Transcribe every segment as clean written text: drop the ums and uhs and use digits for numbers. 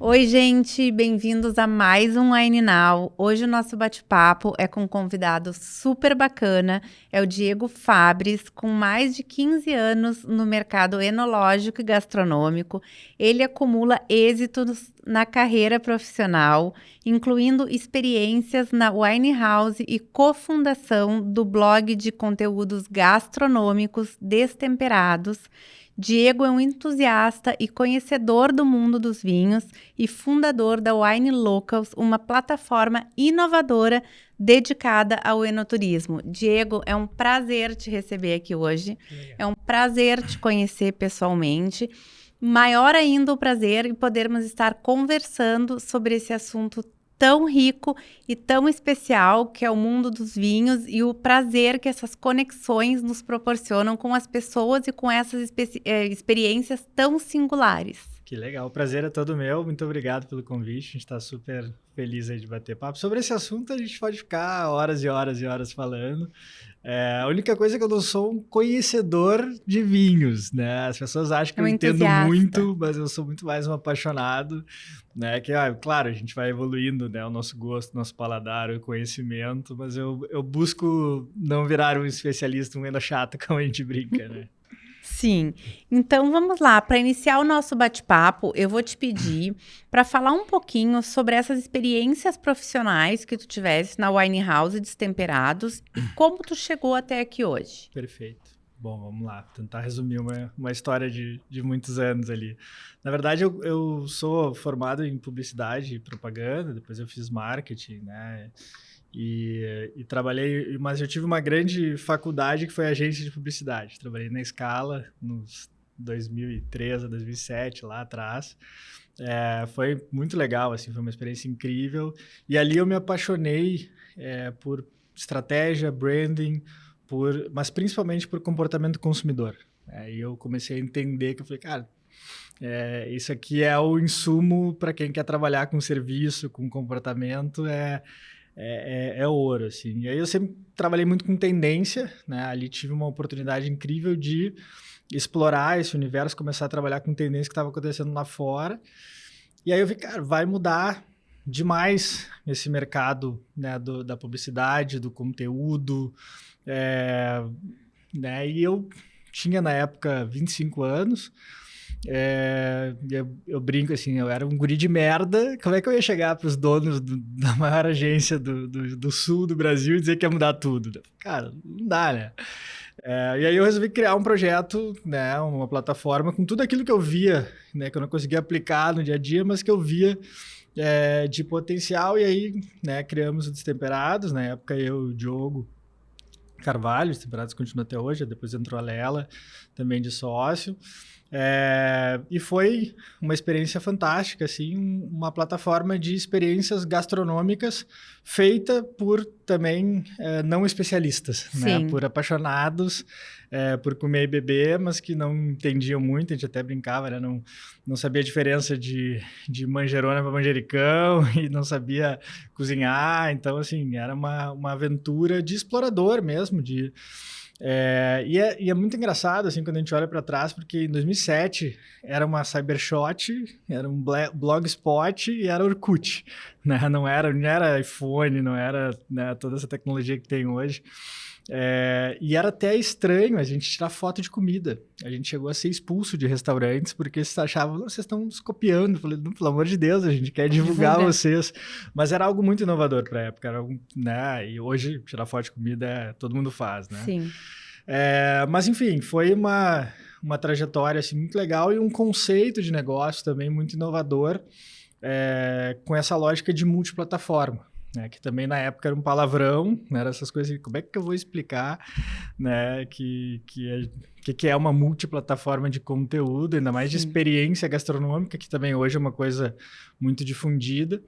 Oi, gente, bem-vindos a mais um Wine Now. Hoje o nosso bate-papo é com um convidado super bacana, é o Diego Fabris, com mais de 15 anos no mercado enológico e gastronômico. Ele acumula êxitos na carreira profissional, incluindo experiências na Wine House e cofundação do blog de conteúdos gastronômicos Destemperados. Diego é um entusiasta e conhecedor do mundo dos vinhos e fundador da Wine Locals, uma plataforma inovadora dedicada ao enoturismo. Diego, é um prazer te receber aqui hoje. É um prazer te conhecer pessoalmente. Maior ainda o prazer em podermos estar conversando sobre esse assunto tão rico e tão especial que é o mundo dos vinhos e o prazer que essas conexões nos proporcionam com as pessoas e com essas experiências tão singulares. Que legal, o prazer é todo meu, muito obrigado pelo convite, a gente está super feliz aí de bater papo. Sobre esse assunto a gente pode ficar horas e horas e horas falando. A única coisa é que eu não sou um conhecedor de vinhos, né? As pessoas acham que eu entendo muito, mas eu sou muito mais um apaixonado, né? Que, claro, a gente vai evoluindo, né? O nosso gosto, nosso paladar, o conhecimento, mas eu busco não virar um especialista, um eno chato, como a gente brinca, né? Sim, então vamos lá. Para iniciar o nosso bate-papo, eu vou te pedir para falar um pouquinho sobre essas experiências profissionais que tu tivesse na Wine House Destemperados e como tu chegou até aqui hoje. Perfeito. Bom, vamos lá, tentar resumir uma história de muitos anos ali. Na verdade, eu sou formado em publicidade e propaganda, depois eu fiz marketing, né? E trabalhei, mas eu tive uma grande faculdade que foi agência de publicidade. Trabalhei na Scala nos 2003 a 2007, lá atrás. Foi muito legal, assim, foi uma experiência incrível. E ali eu me apaixonei por estratégia, branding, mas principalmente por comportamento do consumidor. E eu comecei a entender que eu falei, cara, isso aqui é o insumo para quem quer trabalhar com serviço, com comportamento, é ouro, assim. E aí eu sempre trabalhei muito com tendência, né? Ali tive uma oportunidade incrível de explorar esse universo, começar a trabalhar com tendência que estava acontecendo lá fora. E aí eu vi, cara, vai mudar demais esse mercado, né, da publicidade, do conteúdo, né? E eu tinha, na época, 25 anos, eu brinco assim, eu era um guri de merda, como é que eu ia chegar para os donos da maior agência do sul do Brasil e dizer que ia mudar tudo? Cara, não dá, né? E aí eu resolvi criar um projeto, né, uma plataforma com tudo aquilo que eu via, né, que eu não conseguia aplicar no dia a dia, mas que eu via de potencial, e aí, né, criamos o Destemperados, na época eu e o Diogo Carvalho, o Destemperados continua até hoje, depois entrou a Lela, também de sócio. E foi uma experiência fantástica, assim, uma plataforma de experiências gastronômicas feita por também não especialistas, né? Por apaixonados por comer e beber, mas que não entendiam muito, a gente até brincava, né? Não sabia a diferença de manjerona para manjericão e não sabia cozinhar, então, assim, era uma aventura de explorador mesmo, e é muito engraçado, assim, quando a gente olha para trás, porque em 2007 era uma Cybershot, era um Blogspot e era Orkut, né? Não era iPhone, não era, né, toda essa tecnologia que tem hoje. E era até estranho a gente tirar foto de comida. A gente chegou a ser expulso de restaurantes porque eles achavam, vocês estão nos copiando. Eu falei, pelo amor de Deus, a gente quer divulgar vocês. Mas era algo muito inovador para a época, era algo, né? E hoje tirar foto de comida todo mundo faz, né? Sim. Mas enfim, foi uma trajetória assim, muito legal e um conceito de negócio também muito inovador, com essa lógica de multiplataforma. Que também na época era um palavrão, né? Era essas coisas, como é que eu vou explicar, né? Que é uma multiplataforma de conteúdo, ainda mais de experiência gastronômica, que também hoje é uma coisa muito difundida.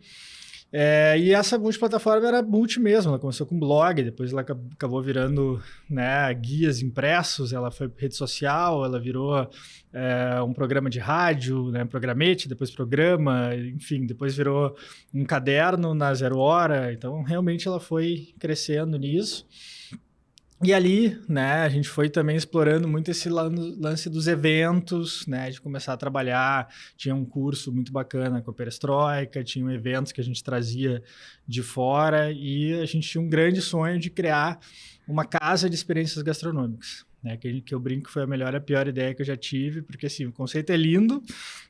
E essa multiplataforma era multi mesmo, ela começou com blog, depois ela acabou virando, né, guias impressos, ela foi rede social, ela virou um programa de rádio, né, programete, depois programa, enfim, depois virou um caderno na Zero Hora, então realmente ela foi crescendo nisso. E ali, né, a gente foi também explorando muito esse lance dos eventos, né, de começar a trabalhar. Tinha um curso muito bacana com a Perestroika, tinham eventos que a gente trazia de fora e a gente tinha um grande sonho de criar uma casa de experiências gastronômicas. Né, que eu brinco que foi a melhor e a pior ideia que eu já tive, porque assim, o conceito é lindo,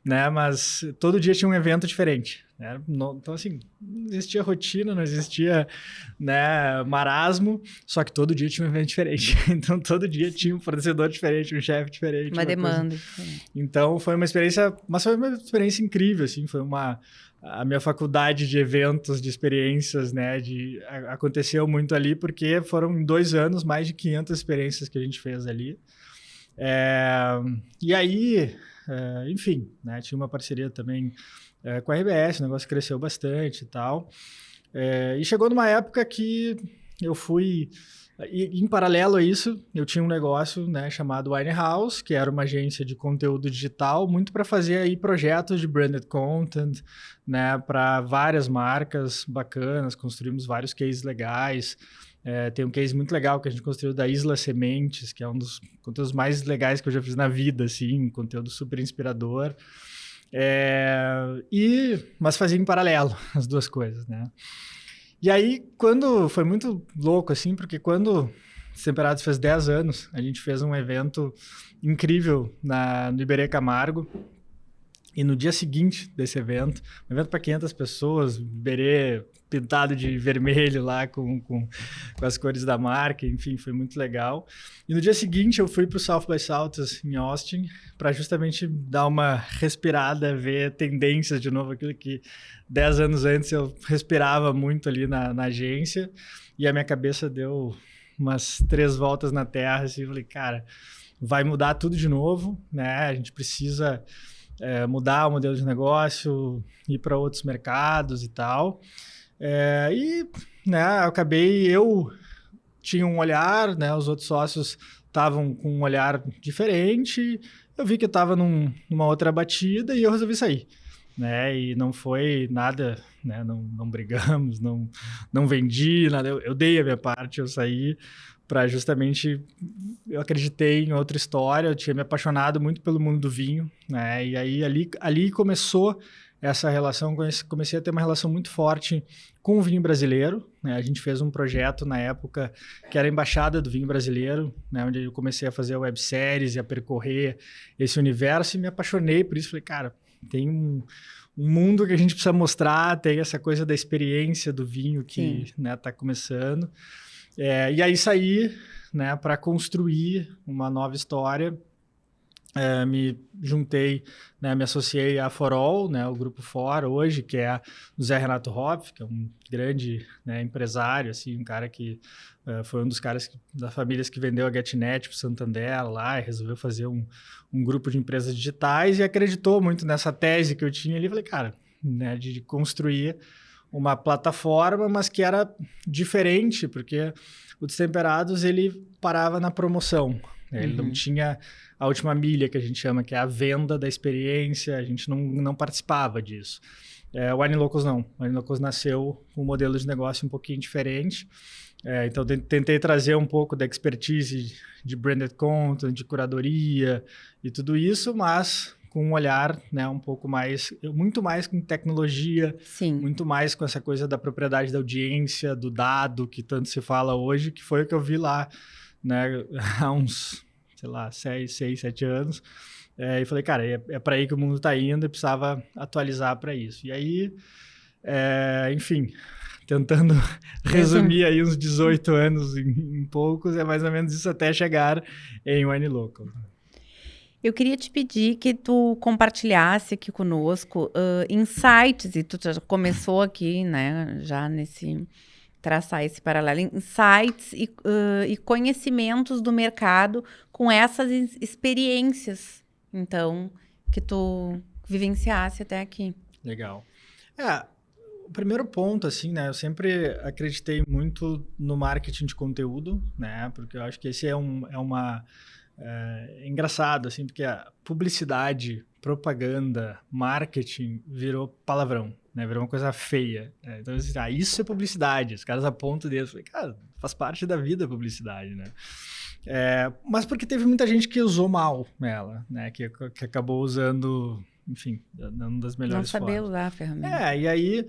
né, mas todo dia tinha um evento diferente. Né? Então, assim, não existia rotina, não existia, né, marasmo, só que todo dia tinha um evento diferente. Então, todo dia tinha um fornecedor diferente, um chefe diferente. Uma demanda diferente. Então, foi uma experiência incrível, assim, a minha faculdade de eventos, de experiências, né, aconteceu muito ali, porque foram em 2 anos mais de 500 experiências que a gente fez ali. E aí, enfim, né, tinha uma parceria também com a RBS, o negócio cresceu bastante e tal. E chegou numa época que eu fui... E, em paralelo a isso, eu tinha um negócio, né, chamado Wine House, que era uma agência de conteúdo digital, muito para fazer aí projetos de branded content, né, para várias marcas bacanas, construímos vários cases legais. Tem um case muito legal que a gente construiu da Isla Sementes, que é um dos conteúdos mais legais que eu já fiz na vida, assim, um conteúdo super inspirador. Mas fazia em paralelo as duas coisas, né? E aí, foi muito louco, assim, porque quando Temperados fez 10 anos, a gente fez um evento incrível no Iberê Camargo. E no dia seguinte desse evento, um evento para 500 pessoas, Iberê pintado de vermelho lá com as cores da marca, enfim, foi muito legal. E no dia seguinte eu fui para o South by Southwest em Austin para justamente dar uma respirada, ver tendências de novo, aquilo que 10 anos antes eu respirava muito ali na agência, e a minha cabeça deu umas 3 voltas na terra, assim, eu falei, cara, vai mudar tudo de novo, né? A gente precisa mudar o modelo de negócio, ir para outros mercados e tal. Né, eu tinha um olhar, né, os outros sócios estavam com um olhar diferente, eu vi que eu estava numa outra batida e eu resolvi sair. Né, e não foi nada, né, não brigamos, não vendi nada, eu dei a minha parte, eu saí para justamente, eu acreditei em outra história, eu tinha me apaixonado muito pelo mundo do vinho, né, e aí ali começou essa relação, comecei a ter uma relação muito forte com o vinho brasileiro, né, a gente fez um projeto na época que era a Embaixada do Vinho Brasileiro, né, onde eu comecei a fazer webséries e a percorrer esse universo e me apaixonei por isso, falei, cara, tem um mundo que a gente precisa mostrar, tem essa coisa da experiência do vinho que está começando. E aí saí, né, para construir uma nova história. Me juntei, né, me associei à Forol, né, o grupo For hoje, que é o Zé Renato Hopf, que é um grande, né, empresário, assim, um cara que foi um dos caras das famílias que vendeu a GetNet para o Santander lá e resolveu fazer um grupo de empresas digitais e acreditou muito nessa tese que eu tinha ali. Falei, cara, né, de construir uma plataforma, mas que era diferente, porque o Destemperados ele parava na promoção. Ele não tinha a última milha, que a gente chama, que é a venda da experiência, a gente não participava disso. O Wine Locals não. O Wine Locals nasceu com um modelo de negócio um pouquinho diferente. Então, tentei trazer um pouco da expertise de branded content, de curadoria e tudo isso, mas com um olhar, né, um pouco mais, muito mais com tecnologia, muito mais com essa coisa da propriedade da audiência, do dado, que tanto se fala hoje, que foi o que eu vi lá, né, há uns, sei lá, 6, 7 anos. E falei, cara, é para aí que o mundo está indo e precisava atualizar para isso. E aí, enfim, tentando resumir aí uns 18 anos em poucos, é mais ou menos isso até chegar em Wine Local. Eu queria te pedir que tu compartilhasse aqui conosco insights, e tu já começou aqui, né, já traçar esse paralelo, insights e conhecimentos do mercado com essas experiências, então, que tu vivenciasse até aqui. Legal. O primeiro ponto, assim, né, eu sempre acreditei muito no marketing de conteúdo, né, porque eu acho que esse é uma É engraçado, assim, porque a publicidade, propaganda, marketing virou palavrão, né? Virou uma coisa feia. Né? Então, assim, isso é publicidade. Os caras apontam deles. Falei, cara, faz parte da vida a publicidade, né? Mas porque teve muita gente que usou mal ela, né? Que acabou usando, enfim, não das melhores formas. Não saber usar a ferramenta. E aí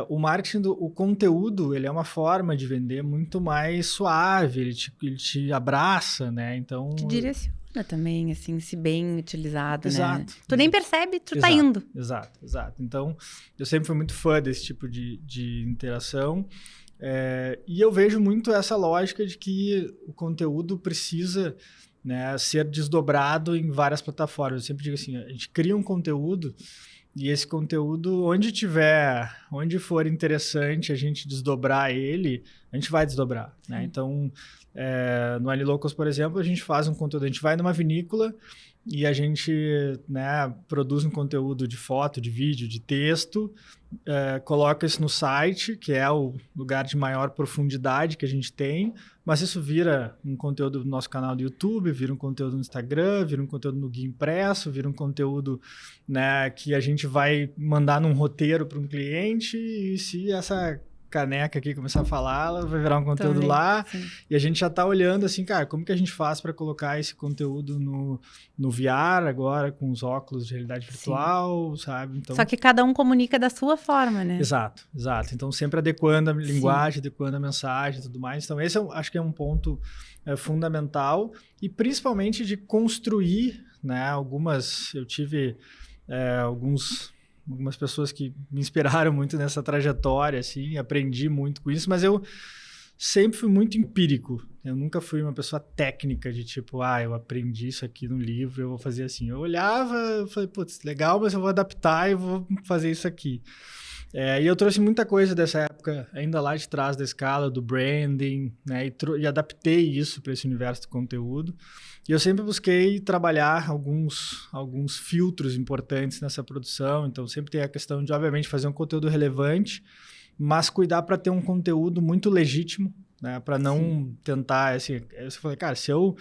o marketing, o conteúdo, ele é uma forma de vender muito mais suave, ele te abraça, né? Então... Te direciona também, assim, se bem utilizado, Exato. né? Tu nem percebe, tu tá indo. Exato. Então, eu sempre fui muito fã desse tipo de interação. E eu vejo muito essa lógica de que o conteúdo precisa, né, ser desdobrado em várias plataformas. Eu sempre digo assim, a gente cria um conteúdo e esse conteúdo, onde for interessante a gente desdobrar ele, a gente vai desdobrar, né? Então, no Anilocals, por exemplo, a gente faz um conteúdo, a gente vai numa vinícola e a gente, né, produz um conteúdo de foto, de vídeo, de texto, coloca isso no site, que é o lugar de maior profundidade que a gente tem, mas isso vira um conteúdo do nosso canal do YouTube, vira um conteúdo no Instagram, vira um conteúdo no Guia Impresso, vira um conteúdo, né, que a gente vai mandar num roteiro para um cliente, e se essa caneca aqui começar a falar, ela vai virar um conteúdo também, lá, sim. E a gente já está olhando assim, cara, como que a gente faz para colocar esse conteúdo no VR agora, com os óculos de realidade virtual, sabe? Então, só que cada um comunica da sua forma, né? Exato. Então, sempre adequando a linguagem, adequando a mensagem e tudo mais. Então, esse acho que é um ponto fundamental, e principalmente de construir, né, eu tive algumas pessoas que me inspiraram muito nessa trajetória, assim, aprendi muito com isso, mas eu sempre fui muito empírico. Eu nunca fui uma pessoa técnica de tipo, eu aprendi isso aqui no livro, eu vou fazer assim. Eu olhava, eu falei, putz, legal, mas eu vou adaptar e vou fazer isso aqui. E eu trouxe muita coisa dessa época, ainda lá de trás da escala, do branding, né? E adaptei isso para esse universo do conteúdo. E eu sempre busquei trabalhar alguns filtros importantes nessa produção. Então, sempre tem a questão de, obviamente, fazer um conteúdo relevante, mas cuidar para ter um conteúdo muito legítimo, né? Para não tentar, assim... Eu falei, cara, se eu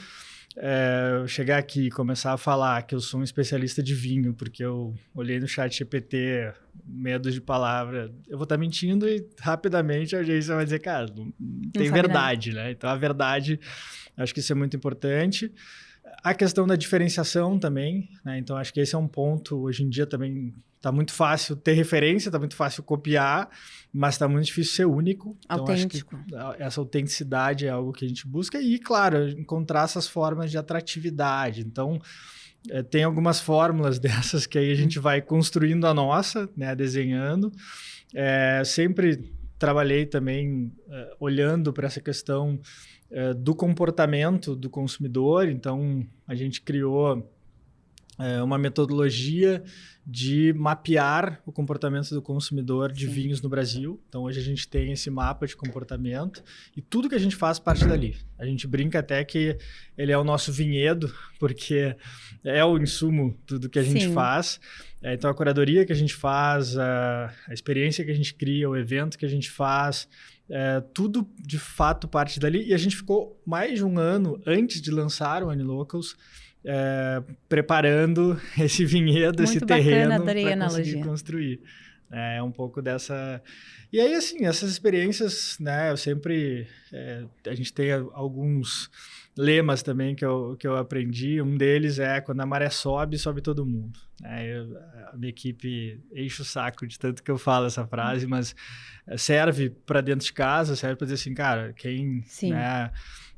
chegar aqui e começar a falar que eu sou um especialista de vinho, porque eu olhei no chat GPT, medo de palavra, eu vou estar mentindo e rapidamente a audiência vai dizer, cara, não tem verdade, né? Então, a verdade, acho que isso é muito importante. A questão da diferenciação também, né? Então, acho que esse é um ponto, hoje em dia também está muito fácil ter referência, está muito fácil copiar, mas está muito difícil ser único. Autêntico. Então, acho que essa autenticidade é algo que a gente busca e, claro, encontrar essas formas de atratividade. Então, tem algumas fórmulas dessas que aí a gente vai construindo a nossa, né? Desenhando. Sempre trabalhei também olhando para essa questão do comportamento do consumidor. Então, a gente criou uma metodologia de mapear o comportamento do consumidor de vinhos no Brasil. Então, hoje a gente tem esse mapa de comportamento e tudo que a gente faz parte dali. A gente brinca até que ele é o nosso vinhedo, porque é o insumo do que a gente faz. Então, a curadoria que a gente faz, a experiência que a gente cria, o evento que a gente faz, tudo de fato parte dali. E a gente ficou mais de um ano antes de lançar o Anilocals preparando esse vinhedo, muito esse terreno para conseguir construir. É um pouco dessa... E aí, assim, essas experiências, né, eu sempre... a gente tem alguns lemas também que eu aprendi. Um deles é quando a maré sobe, sobe todo mundo. A minha equipe enche o saco de tanto que eu falo essa frase, mas serve para dentro de casa, serve para dizer assim, cara, quem... né,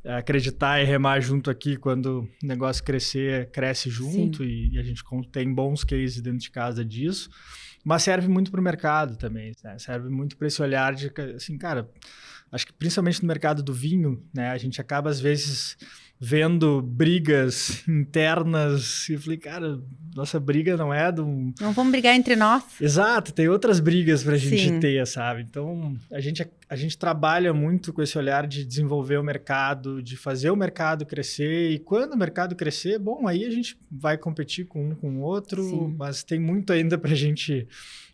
acreditar e remar junto aqui quando o negócio crescer, cresce junto, e a gente tem bons cases dentro de casa disso, mas serve muito para o mercado também, né? Serve muito para esse olhar de, assim, cara, acho que principalmente no mercado do vinho, né, a gente acaba às vezes vendo brigas internas e eu falei, cara, nossa briga não é do... Não vamos brigar entre nós. Exato, tem outras brigas pra gente ter, sabe? Então, a gente trabalha muito com esse olhar de desenvolver o mercado, de fazer o mercado crescer, e quando o mercado crescer, bom, aí a gente vai competir com um com o outro, mas tem muito ainda pra gente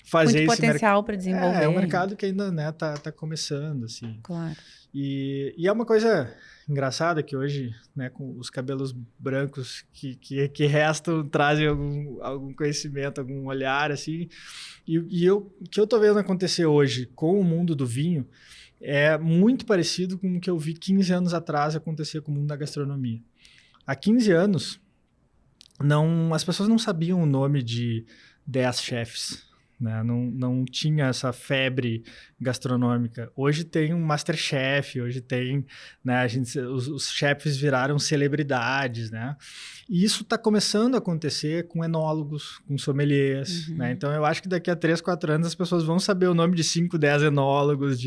fazer muito potencial para desenvolver. É um mercado que ainda, né, tá começando, assim. Claro. E é uma coisa engraçada que hoje, né, com os cabelos brancos que restam, trazem algum conhecimento, algum olhar, assim. O que eu tô vendo acontecer hoje com o mundo do vinho é muito parecido com o que eu vi 15 anos atrás acontecer com o mundo da gastronomia. Há 15 anos, as pessoas não sabiam o nome de 10 chefs, né? Não tinha essa febre gastronômica. Hoje tem um MasterChef, hoje tem, né, os chefs viraram celebridades, né? E isso está começando a acontecer com enólogos, com sommeliers, né? Então eu acho que daqui a 3, 4 anos as pessoas vão saber o nome de 5, 10 enólogos,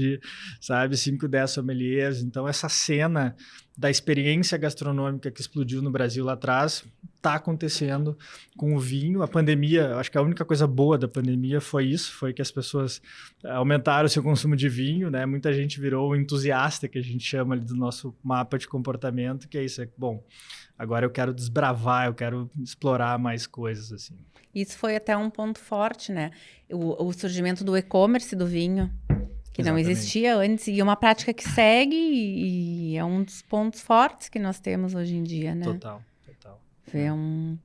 5, 10 sommeliers. Então essa cena da experiência gastronômica que explodiu no Brasil lá atrás está acontecendo com o vinho. A pandemia, acho que a única coisa boa da pandemia foi isso, foi que as pessoas aumentaram o seu consumo de vinho, né? Muita gente virou entusiasta, que a gente chama ali do nosso mapa de comportamento, que é isso, bom, agora eu quero desbravar, eu quero explorar mais coisas, assim. Isso foi até um ponto forte, né? O surgimento do e-commerce do vinho, que não existia antes, e é uma prática que segue e é um dos pontos fortes que nós temos hoje em dia, né? Total. É um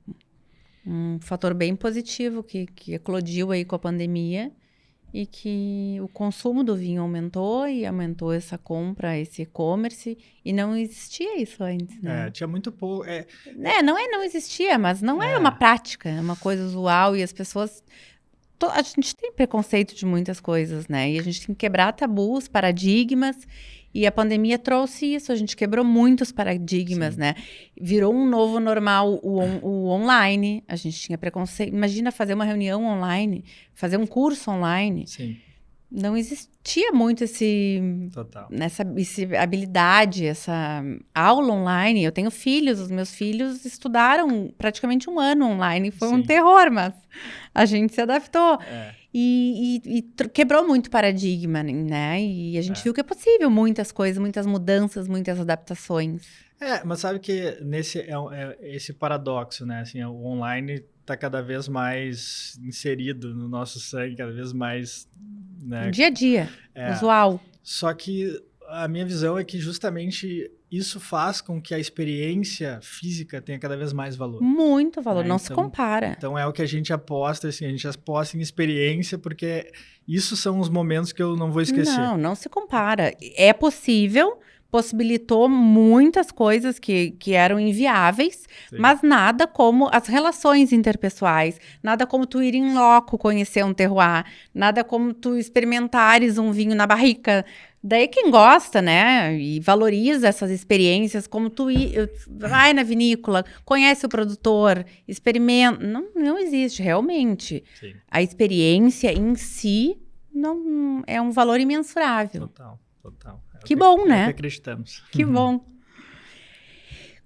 fator bem positivo que eclodiu aí com a pandemia e que o consumo do vinho aumentou e aumentou essa compra, esse e-commerce, e não existia isso antes, né? Tinha muito pouco. Não existia, mas não é uma prática, é uma coisa usual e as pessoas... A gente tem preconceito de muitas coisas, né? E a gente tem que quebrar tabus, paradigmas. E a pandemia trouxe isso. A gente quebrou muitos paradigmas, né? Virou um novo normal o online. A gente tinha preconceito. Imagina fazer uma reunião online, fazer um curso online. Sim. Não existia muito essa habilidade, essa aula online. Eu tenho filhos, os meus filhos estudaram praticamente um ano online. Foi um terror, mas a gente se adaptou. E quebrou muito paradigma, né? E a gente viu que é possível muitas coisas, muitas mudanças, muitas adaptações. Mas sabe que esse paradoxo, né? Assim, o online está cada vez mais inserido no nosso sangue, cada vez mais... Né? Dia a dia, usual. Só que a minha visão é que justamente isso faz com que a experiência física tenha cada vez mais valor. Muito valor, não se compara. Então é o que a gente aposta, assim, a gente aposta em experiência, porque isso são os momentos que eu não vou esquecer. Não se compara. É possível, possibilitou muitas coisas que eram inviáveis, mas nada como as relações interpessoais, nada como tu ir em loco conhecer um terroir, nada como tu experimentares um vinho na barrica. Daí quem gosta, né, e valoriza essas experiências, como tu vai na vinícola, conhece o produtor, experimenta, não existe realmente. A experiência em si não é um valor imensurável. Total. Que bom, né? Que acreditamos. Que bom.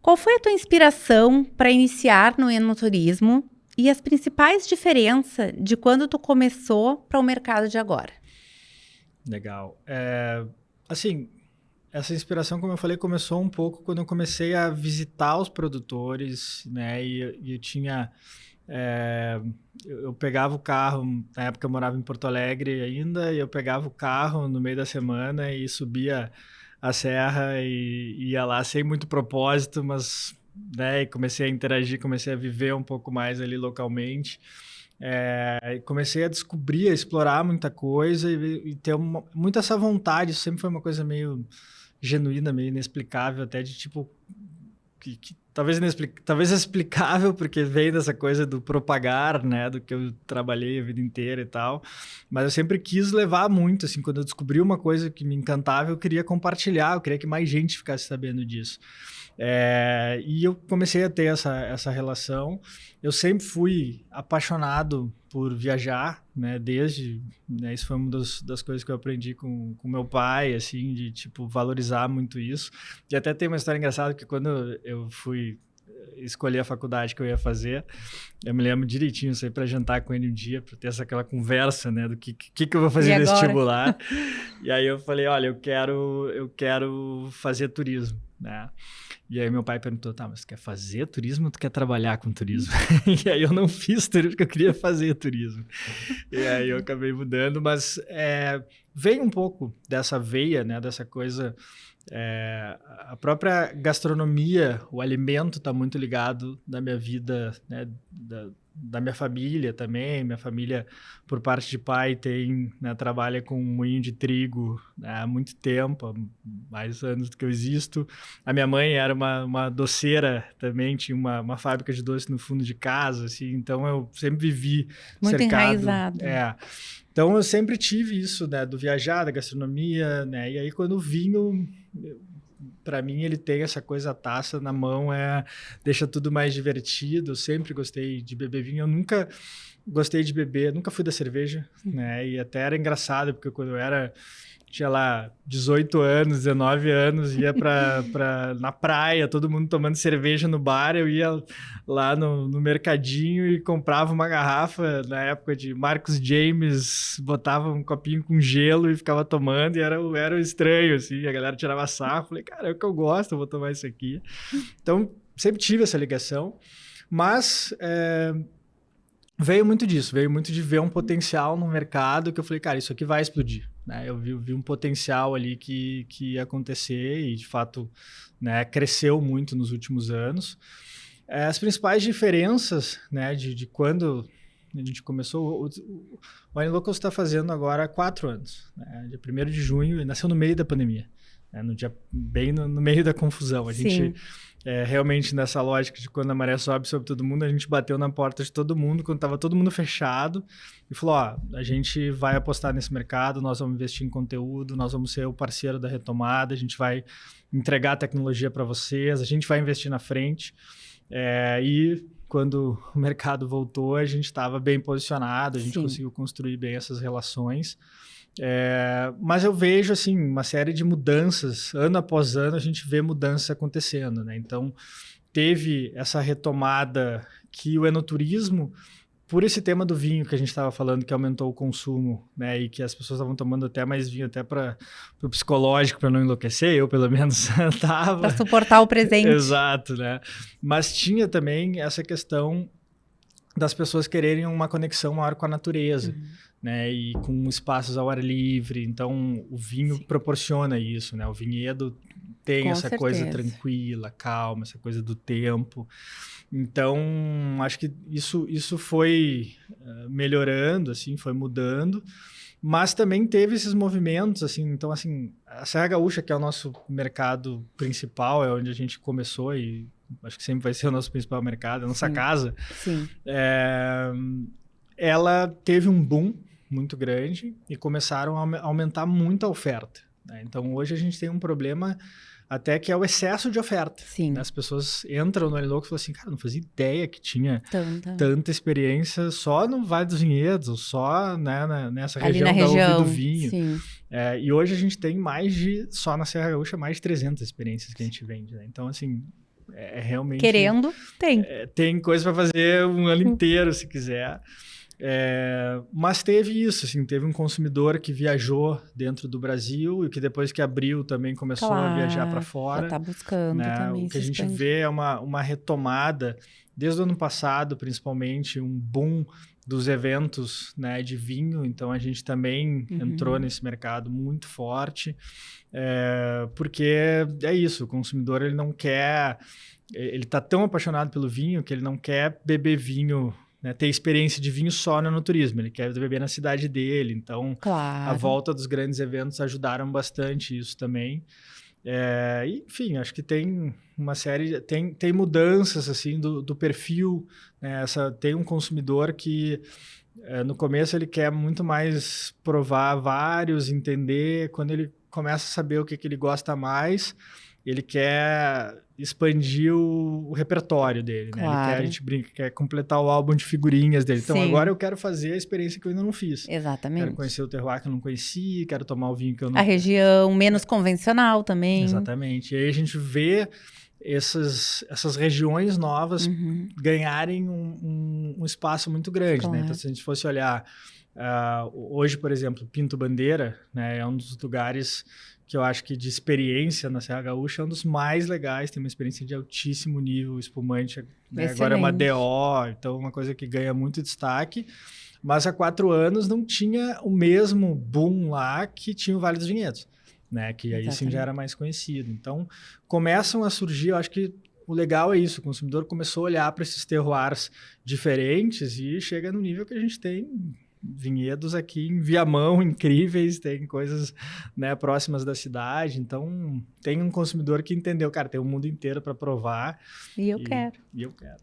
Qual foi a tua inspiração para iniciar no enoturismo e as principais diferenças de quando tu começou para o mercado de agora? Legal. Assim, essa inspiração, como eu falei, começou um pouco quando eu comecei a visitar os produtores, né? E eu tinha... eu pegava o carro, na época eu morava em Porto Alegre ainda, e eu pegava o carro no meio da semana e subia a serra e ia lá sem muito propósito, mas, né, comecei a interagir, comecei a viver um pouco mais ali localmente. Comecei a descobrir, a explorar muita coisa e ter muito essa vontade. Isso sempre foi uma coisa meio genuína, meio inexplicável, até de tipo... que talvez explicável, porque veio dessa coisa do propagar, né, do que eu trabalhei a vida inteira e tal, mas eu sempre quis levar muito, assim, quando eu descobri uma coisa que me encantava, eu queria compartilhar, eu queria que mais gente ficasse sabendo disso. E eu comecei a ter essa relação. Eu sempre fui apaixonado por viajar, né, né, isso foi uma das coisas que eu aprendi com meu pai, assim, de, tipo, valorizar muito isso. E até tem uma história engraçada, que quando eu fui escolher a faculdade que eu ia fazer, eu me lembro direitinho, saí para jantar com ele um dia, para ter aquela conversa, né, do que eu vou fazer no vestibular. E aí eu falei, olha, eu quero fazer turismo. né? E aí meu pai perguntou, tá, mas tu quer fazer turismo ou tu quer trabalhar com turismo? E aí eu não fiz turismo porque eu queria fazer turismo. E aí eu acabei mudando, mas veio um pouco dessa veia, né, dessa coisa. A própria gastronomia, o alimento está muito ligado na minha vida, né, da minha família também. Minha família, por parte de pai, trabalha com moinho de trigo, né, há muito tempo, há mais anos do que eu existo. A minha mãe era uma doceira também, tinha uma fábrica de doce no fundo de casa, assim, então eu sempre vivi muito cercado. Enraizado. Então eu sempre tive isso, né, do viajar, da gastronomia, né, e aí quando o vinho, para mim ele tem essa coisa, a taça na mão, deixa tudo mais divertido. Eu sempre gostei de beber vinho, eu nunca gostei de beber, nunca fui da cerveja, né, e até era engraçado, porque quando eu tinha lá 18 anos, 19 anos, ia na praia, todo mundo tomando cerveja no bar, eu ia lá no mercadinho e comprava uma garrafa, na época de Marcos James, botava um copinho com gelo e ficava tomando, e era estranho, assim, a galera tirava sarro, falei, cara, é o que eu gosto, eu vou tomar isso aqui. Então, sempre tive essa ligação, mas veio muito disso, veio muito de ver um potencial no mercado, que eu falei, cara, isso aqui vai explodir, né? Eu vi um potencial ali que ia acontecer e, de fato, né, cresceu muito nos últimos anos. As principais diferenças, né, de quando a gente começou, o Wine Locals está fazendo agora há 4 anos, né? Dia 1º de junho, e nasceu no meio da pandemia, né? Bem no meio da confusão. A gente... realmente nessa lógica de quando a maré sobe sobre todo mundo, a gente bateu na porta de todo mundo quando estava todo mundo fechado e falou, a gente vai apostar nesse mercado, nós vamos investir em conteúdo, nós vamos ser o parceiro da retomada, a gente vai entregar tecnologia para vocês, a gente vai investir na frente. E quando o mercado voltou, a gente estava bem posicionado, a gente conseguiu construir bem essas relações. Mas eu vejo assim uma série de mudanças, ano após ano a gente vê mudanças acontecendo, né? Então teve essa retomada que o enoturismo, por esse tema do vinho que a gente estava falando, que aumentou o consumo, né, e que as pessoas estavam tomando até mais vinho, até para o psicológico, para não enlouquecer, eu pelo menos estava. Para suportar o presente. Exato, né? Mas tinha também essa questão das pessoas quererem uma conexão maior com a natureza, né, e com espaços ao ar livre. Então o vinho proporciona isso, né? O vinhedo tem essa coisa tranquila, calma, essa coisa do tempo. Então acho que isso foi melhorando, assim, foi mudando, mas também teve esses movimentos, assim. Então, assim, a Serra Gaúcha, que é o nosso mercado principal, é onde a gente começou e acho que sempre vai ser o nosso principal mercado, a nossa casa. Sim. Ela teve um boom muito grande e começaram a aumentar muito a oferta, né? Então, hoje a gente tem um problema até que é o excesso de oferta. Sim. As pessoas entram no Wine Locals e falam assim, cara, não fazia ideia que tinha tanta experiência só no Vale dos Vinhedos, ou só, né, nessa região da uva e do vinho. Sim. E hoje a gente tem só na Serra Gaúcha, mais de 300 experiências que a gente vende, né? Então, assim, realmente... Querendo, tem. Tem coisa para fazer um ano inteiro, se quiser. Mas teve isso, assim, teve um consumidor que viajou dentro do Brasil e que depois que abriu também começou a viajar para fora. Já tá buscando, né? também. O que a gente vê é uma retomada, desde o ano passado, principalmente, um boom dos eventos, né, de vinho. Então a gente também entrou nesse mercado muito forte, porque é isso, o consumidor ele não quer, ele está tão apaixonado pelo vinho que ele não quer beber vinho, né, ter experiência de vinho só no turismo, ele quer beber na cidade dele. Então a volta dos grandes eventos ajudaram bastante isso também. Enfim, acho que tem uma série, tem mudanças assim do perfil, né? Tem um consumidor que no começo ele quer muito mais provar vários, entender. Quando ele começa a saber o que ele gosta mais, ele quer expandir o repertório dele, né? A gente brinca, quer completar o álbum de figurinhas dele. Então, agora eu quero fazer a experiência que eu ainda não fiz. Exatamente. Quero conhecer o terroir que eu não conheci, quero tomar o vinho que eu não... A região menos convencional também. Exatamente. E aí a gente vê essas regiões novas ganharem um espaço muito grande, né? Então, se a gente fosse olhar Hoje, por exemplo, Pinto Bandeira, né, é um dos lugares que eu acho que de experiência na Serra Gaúcha é um dos mais legais, tem uma experiência de altíssimo nível, espumante, né, agora é uma DO, então uma coisa que ganha muito destaque, mas há 4 anos não tinha o mesmo boom lá que tinha o Vale dos Vinhedos, né, que aí sim já era mais conhecido. Então, começam a surgir, eu acho que o legal é isso, o consumidor começou a olhar para esses terroirs diferentes e chega no nível que a gente tem vinhedos aqui em Viamão incríveis, tem coisas, né, próximas da cidade, então tem um consumidor que entendeu, cara, tem o mundo inteiro para provar. E eu quero. E eu quero.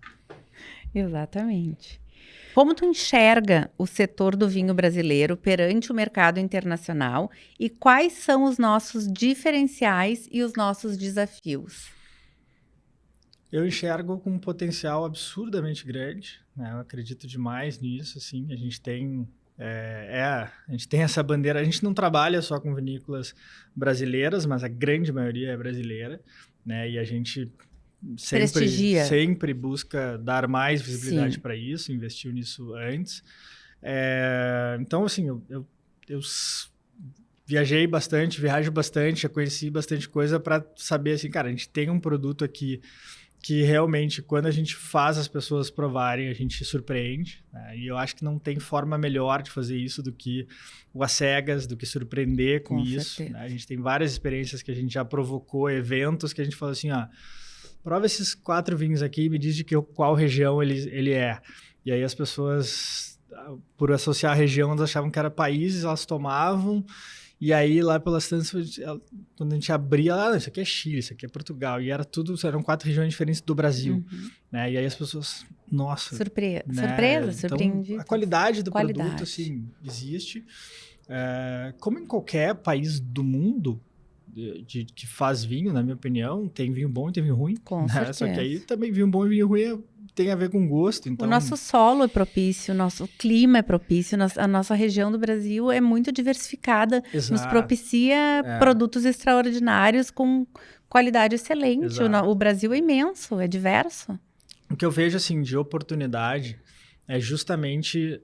Exatamente. Como tu enxerga o setor do vinho brasileiro perante o mercado internacional e quais são os nossos diferenciais e os nossos desafios? Eu enxergo com um potencial absurdamente grande, né? Eu acredito demais nisso, assim, a gente tem essa bandeira, a gente não trabalha só com vinícolas brasileiras, mas a grande maioria é brasileira, né? E a gente sempre busca dar mais visibilidade para isso, investiu nisso antes. Então, assim, eu viajo bastante, já conheci bastante coisa para saber, assim, cara, a gente tem um produto aqui que realmente, quando a gente faz as pessoas provarem, a gente surpreende, né? E eu acho que não tem forma melhor de fazer isso do que o às cegas, do que surpreender com isso, né? A gente tem várias experiências que a gente já provocou, eventos que a gente fala assim, prova esses 4 vinhos aqui e me diz de qual região ele é. E aí as pessoas, por associar a região, elas achavam que era países, elas tomavam. E aí, lá pelas tantas, quando a gente abria, isso aqui é Chile, isso aqui é Portugal. E eram 4 regiões diferentes do Brasil. Né? E aí as pessoas, nossa... Surpresa, surpreendidas. Então, a qualidade do produto, assim, existe. Como em qualquer país do mundo que faz vinho, na minha opinião, tem vinho bom e tem vinho ruim. Com certeza. Só que aí também vinho bom e vinho ruim tem a ver com gosto. Então... O nosso solo é propício, o nosso clima é propício, a nossa região do Brasil é muito diversificada, nos propicia produtos extraordinários com qualidade excelente. O Brasil é imenso, é diverso. O que eu vejo, assim, de oportunidade é justamente...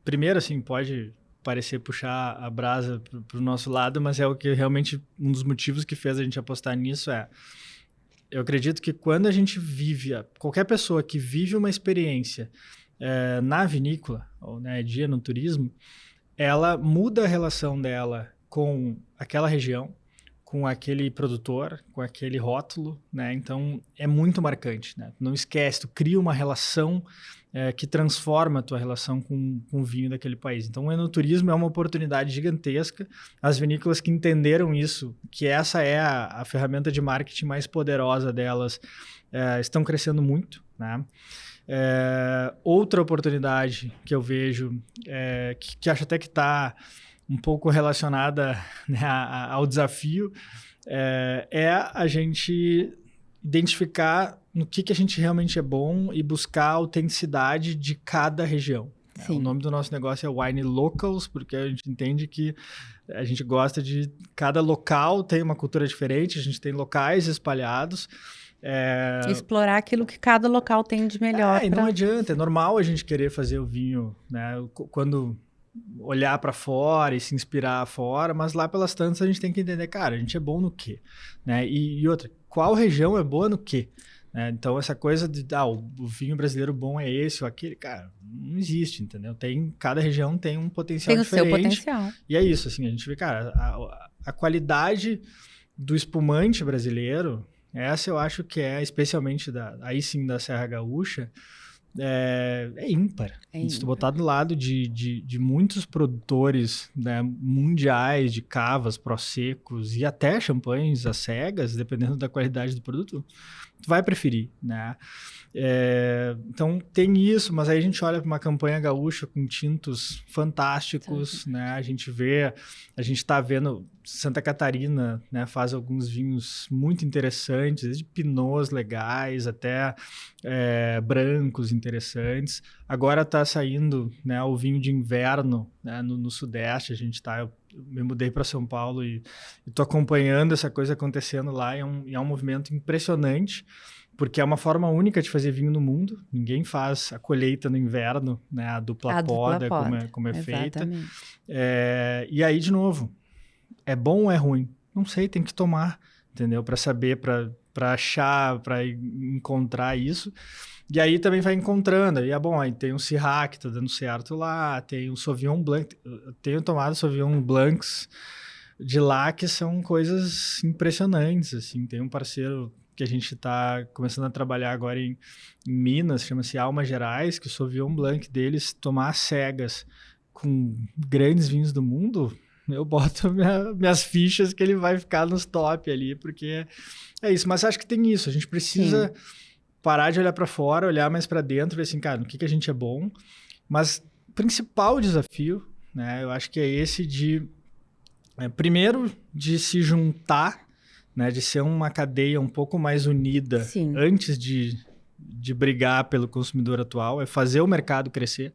primeiro, assim, pode parecer puxar a brasa para o nosso lado, mas é o que realmente um dos motivos que fez a gente apostar nisso eu acredito que quando a gente qualquer pessoa que vive uma experiência na vinícola, ou dia no turismo, ela muda a relação dela com aquela região, com aquele produtor, com aquele rótulo, né? Então, é muito marcante, né? Não esquece, tu cria uma relação que transforma a tua relação com o vinho daquele país. Então, o enoturismo é uma oportunidade gigantesca. As vinícolas que entenderam isso, que essa é a ferramenta de marketing mais poderosa delas, estão crescendo muito, né? Outra oportunidade que eu vejo, que acho até que está um pouco relacionada, né, ao desafio, é a gente identificar no que a gente realmente é bom e buscar a autenticidade de cada região. O nome do nosso negócio é Wine Locals, porque a gente entende que a gente gosta de... Cada local tem uma cultura diferente, a gente tem locais espalhados. Explorar aquilo que cada local tem de melhor. E não adianta, é normal a gente querer fazer o vinho, né? Quando olhar para fora e se inspirar fora, mas lá pelas tantas a gente tem que entender, cara, a gente é bom no quê? Né? E outra, qual região é boa no quê? Então, essa coisa de o vinho brasileiro bom é esse ou aquele, cara, não existe, entendeu? Cada região tem um potencial diferente. Tem o seu potencial. E é isso, assim, a gente vê, cara, a qualidade do espumante brasileiro, essa eu acho que especialmente aí sim da Serra Gaúcha, ímpar. Se tu botar do lado de muitos produtores, né, mundiais de cavas, prosecos e até champanhes às cegas, dependendo da qualidade do produto, tu vai preferir, né? Então tem isso, mas aí a gente olha para uma campanha gaúcha com tintos fantásticos, né? A gente está vendo Santa Catarina, né, faz alguns vinhos muito interessantes, desde pinots legais até brancos interessantes. Agora está saindo, né, o vinho de inverno, né, no Sudeste. Eu me mudei para São Paulo e estou acompanhando essa coisa acontecendo lá. É um movimento impressionante porque é uma forma única de fazer vinho no mundo. Ninguém faz a colheita no inverno, né? A dupla poda, como é feita. E aí, de novo, é bom ou é ruim? Não sei, tem que tomar, entendeu? Para saber, para achar, para encontrar isso. E aí também vai encontrando. E bom, aí tem um Syrah que tá dando certo lá, tem um Sauvignon Blanc. Eu tenho tomado Sauvignon Blancs de lá que são coisas impressionantes, assim. Tem um parceiro que a gente está começando a trabalhar agora em Minas, chama-se Almas Gerais, que o Sauvignon Blanc deles, tomar cegas com grandes vinhos do mundo, eu boto minhas fichas que ele vai ficar nos top ali, porque é isso. Mas acho que tem isso, a gente precisa parar de olhar para fora, olhar mais para dentro, ver assim, cara, no que a gente é bom. Mas o principal desafio, né, eu acho que é esse primeiro, de se juntar, né, de ser uma cadeia um pouco mais unida antes de brigar pelo consumidor atual, é fazer o mercado crescer.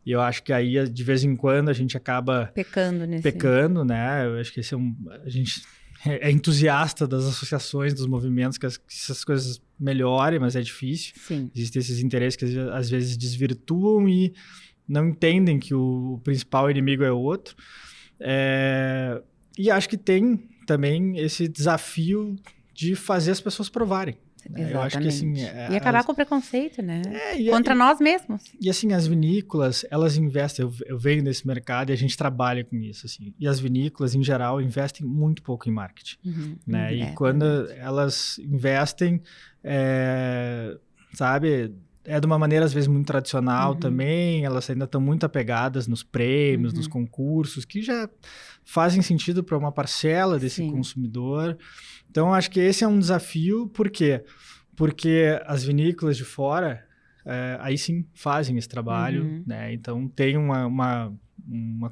E eu acho que aí, de vez em quando, a gente acaba pecando, né? Eu acho que a gente é entusiasta das associações, dos movimentos, que essas coisas melhorem, mas é difícil. Existem esses interesses que às vezes desvirtuam e não entendem que o principal inimigo é o outro. E acho que tem também esse desafio de fazer as pessoas provarem. Exatamente. Eu acho que, assim, e acabar com o preconceito, né? Contra nós mesmos. E assim, as vinícolas, elas investem, eu venho nesse mercado e a gente trabalha com isso, assim. E as vinícolas, em geral, investem muito pouco em marketing, né? E quando elas investem, sabe, é de uma maneira, às vezes, muito tradicional também, elas ainda estão muito apegadas nos prêmios, nos concursos, que já fazem sentido para uma parcela desse consumidor. Então, acho que esse é um desafio, por quê? Porque as vinícolas de fora, aí sim, fazem esse trabalho, né? Então, tem uma